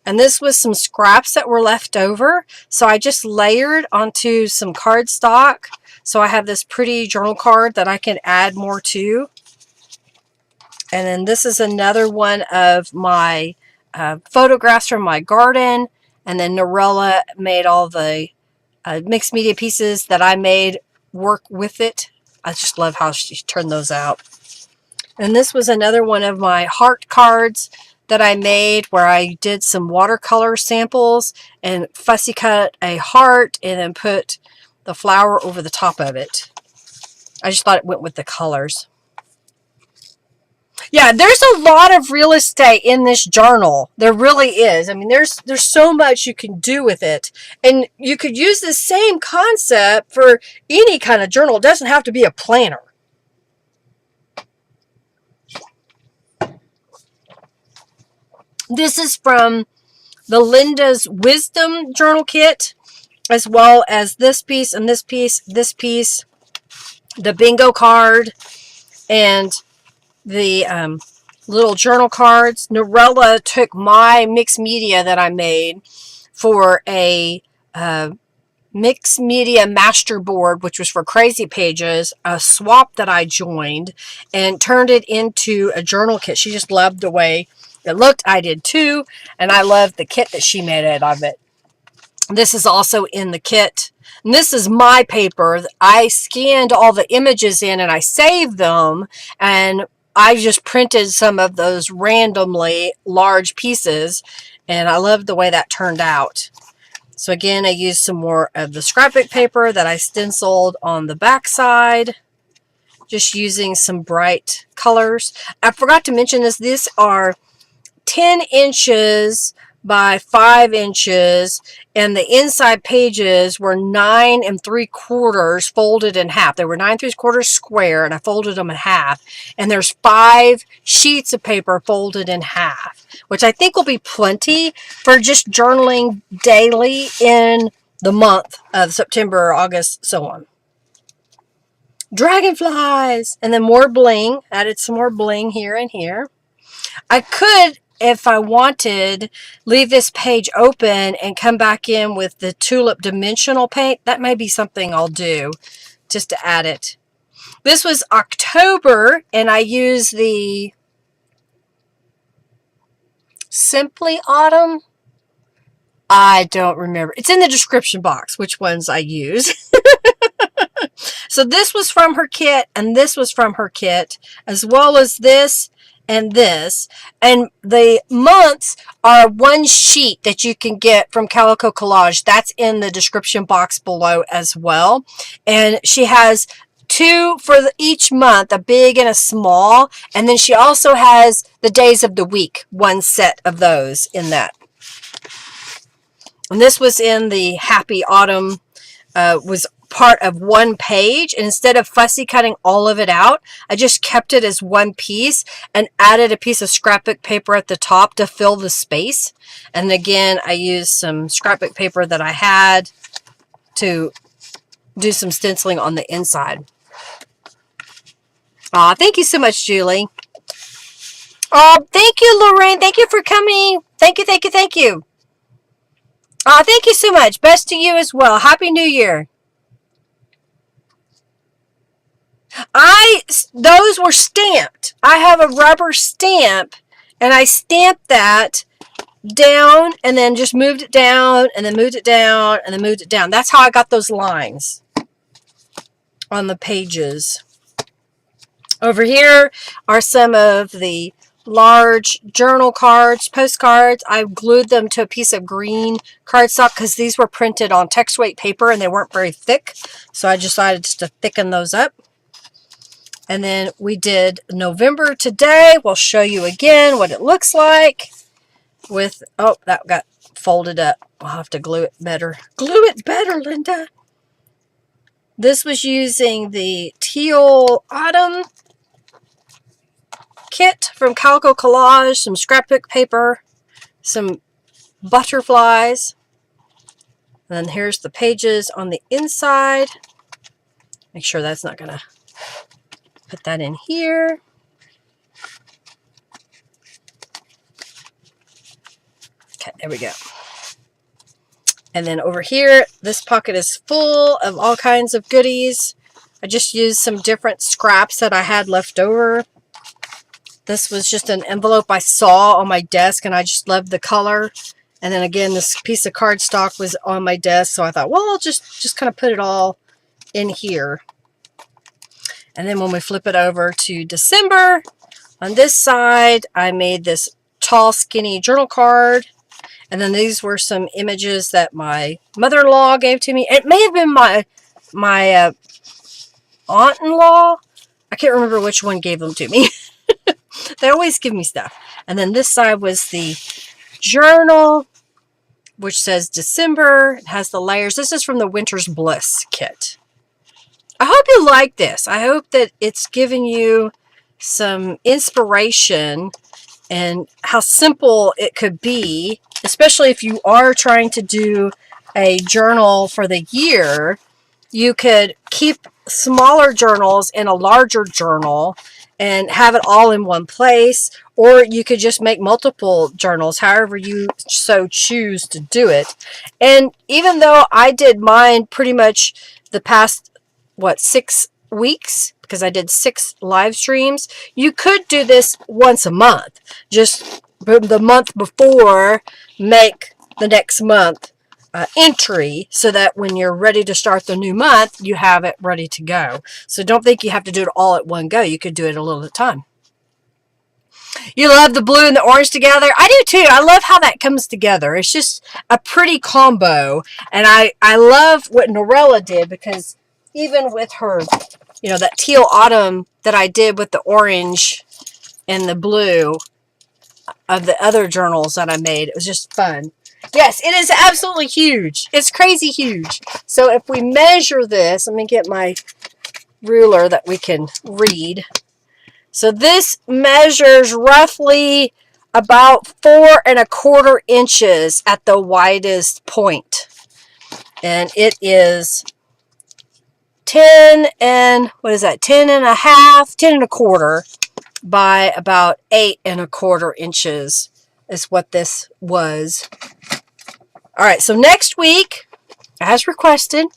And this was some scraps that were left over. So I just layered onto some cardstock. So I have this pretty journal card that I can add more to. And then this is another one of my photographs from my garden. And then Norella made all the mixed media pieces that I made work with it. I just love how she turned those out. And this was another one of my heart cards that I made, where I did some watercolor samples and fussy cut a heart and then put the flower over the top of it. I just thought it went with the colors. Yeah, there's a lot of real estate in this journal. There really is. I mean, there's so much you can do with it. And you could use the same concept for any kind of journal. It doesn't have to be a planner. This is from the Linda's Wisdom journal kit, as well as this piece and this piece, the bingo card, and the little journal cards. Norella took my mixed media that I made for a mixed media master board, which was for Crazy Pages, a swap that I joined, and turned it into a journal kit. She just loved the way it looked. I did too, and I loved the kit that she made out of it. This is also in the kit. And this is my paper. I scanned all the images in and I saved them, and I just printed some of those randomly large pieces, and I loved the way that turned out. So again, I used some more of the scrapbook paper that I stenciled on the back side, just using some bright colors. I forgot to mention this. These are 10 inches by 5 inches, and the inside pages were 9 3/4 folded in half. They were 9 3/4 square, and I folded them in half. And there's 5 sheets of paper folded in half, which I think will be plenty for just journaling daily in the month of September, August, so on. Dragonflies, and then more bling. Added some more bling here and here. I could, if I wanted, leave this page open and come back in with the tulip dimensional paint. That may be something I'll do just to add it. This was October, and I used the Simply Autumn. I don't remember. It's in the description box which ones I use. So this was from her kit, and this was from her kit, as well as this and this. And the months are one sheet that you can get from Calico Collage. That's in the description box below as well. And she has 2 for each month, a big and a small. And then she also has the days of the week, one set of those in that. And this was in the Happy Autumn, was part of one page, and instead of fussy cutting all of it out, I just kept it as one piece and added a piece of scrapbook paper at the top to fill the space. And again, I used some scrapbook paper that I had to do some stenciling on the inside. Aw, thank you so much, Julie. Oh, thank you, Lorraine. Thank you for coming. Thank you, thank you, thank you. Aw, thank you so much. Best to you as well. Happy New Year. Those were stamped. I have a rubber stamp, and I stamped that down and then just moved it down and then moved it down and then moved it down. That's how I got those lines on the pages. Over here are some of the large journal cards, postcards. I glued them to a piece of green cardstock because these were printed on text weight paper and they weren't very thick. So I decided just to thicken those up. And then we did November today. We'll show you again what it looks like with, oh, that got folded up. I'll have to glue it better. Glue it better, Linda. This was using the Teal Autumn kit from Calico Collage, some scrapbook paper, some butterflies. And then here's the pages on the inside. Make sure that's not going to put that in here. Okay, there we go. And then over here, this pocket is full of all kinds of goodies. I just used some different scraps that I had left over. This was just an envelope I saw on my desk, and I just loved the color. And then again, this piece of cardstock was on my desk, so I thought, well, I'll just kind of put it all in here. And then when we flip it over to December, on this side, I made this tall, skinny journal card. And then these were some images that my mother-in-law gave to me. It may have been my aunt-in-law. I can't remember which one gave them to me. They always give me stuff. And then this side was the journal, which says December. It has the layers. This is from the Winter's Bliss kit. I hope you like this. I hope that it's given you some inspiration and how simple it could be especially if you are trying to do a journal for the year, you could keep smaller journals in a larger journal and have it all in one place, or you could just make multiple journals, however you so choose to do it. And even though I did mine pretty much the past, 6 weeks, because I did 6 live streams, you could do this once a month. Just the month before, make the next month entry so that when you're ready to start the new month, you have it ready to go. So don't think you have to do it all at one go. You could do it a little at a time. You love the blue and the orange together? I do too. I love how that comes together. It's just a pretty combo. And I love what Norella did, because even with her, that teal autumn that I did with the orange and the blue of the other journals that I made, it was just fun. Yes, it is absolutely huge. It's crazy huge. So if we measure this, let me get my ruler that we can read. So this measures roughly about 4¼ inches at the widest point. And it is 10 and, 10 1/2 by about 8¼ inches is what this was. All right, so next week, as requested,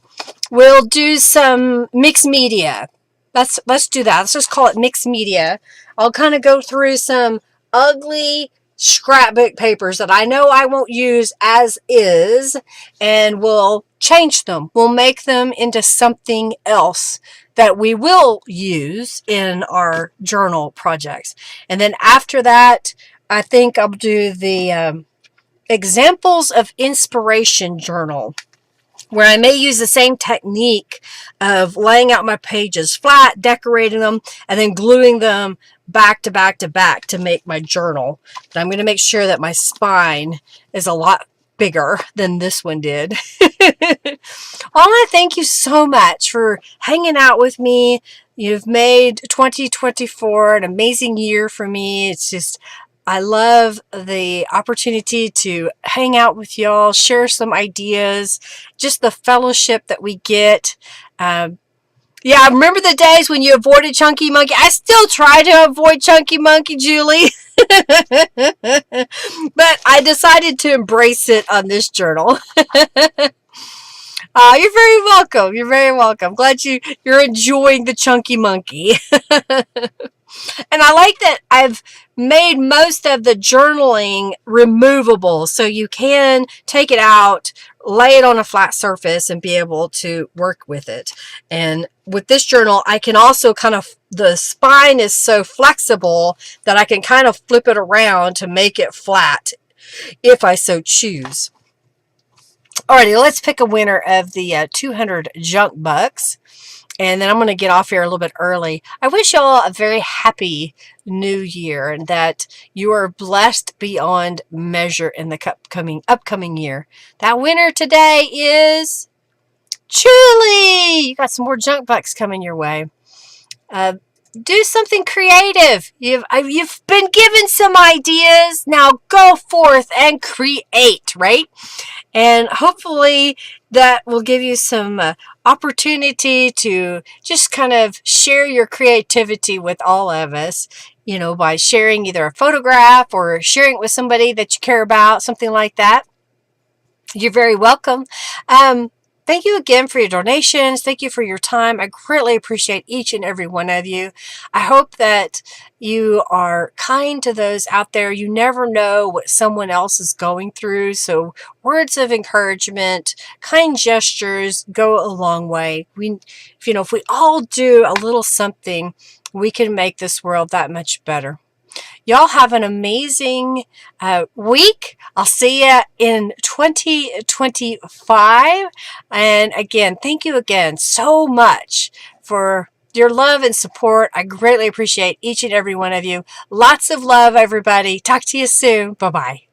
we'll do some mixed media. Let's do that. Let's just call it mixed media. I'll kind of go through some ugly scrapbook papers that I know I won't use as is, and we'll change them. We'll make them into something else that we will use in our journal projects. And then after that, I think I'll do the examples of inspiration journal, where I may use the same technique of laying out my pages flat, decorating them, and then gluing them back to back to back to make my journal. But I'm going to make sure that my spine is a lot bigger than this one did. I want to thank you so much for hanging out with me. You've made 2024 an amazing year for me. It's just, I love the opportunity to hang out with y'all, share some ideas, just the fellowship that we get. Yeah, remember the days when you avoided Chunky Monkey? I still try to avoid Chunky Monkey, Julie. But I decided to embrace it on this journal. You're very welcome. You're very welcome. Glad you're enjoying the Chunky Monkey. And I like that I've made most of the journaling removable, so you can take it out, lay it on a flat surface, and be able to work with it. And with this journal, I can also the spine is so flexible that I can kind of flip it around to make it flat if I so choose. Alrighty, let's pick a winner of the 200 junk bucks. And then I'm going to get off here a little bit early. I wish y'all a very happy new year, and that you are blessed beyond measure in the upcoming year. That winner today is Julie. You got some more junk bucks coming your way. Do something creative. You've been given some ideas. Now go forth and create, right? And hopefully that will give you some opportunity to just kind of share your creativity with all of us, by sharing either a photograph or sharing it with somebody that you care about, something like that. You're very welcome. Thank you again for your donations. Thank you for your time. I greatly appreciate each and every one of you. I hope that you are kind to those out there. You never know what someone else is going through. So words of encouragement, kind gestures go a long way. If we all do a little something, we can make this world that much better. Y'all have an amazing week. I'll see you in 2025. And again, thank you again so much for your love and support. I greatly appreciate each and every one of you. Lots of love, everybody. Talk to you soon. Bye-bye.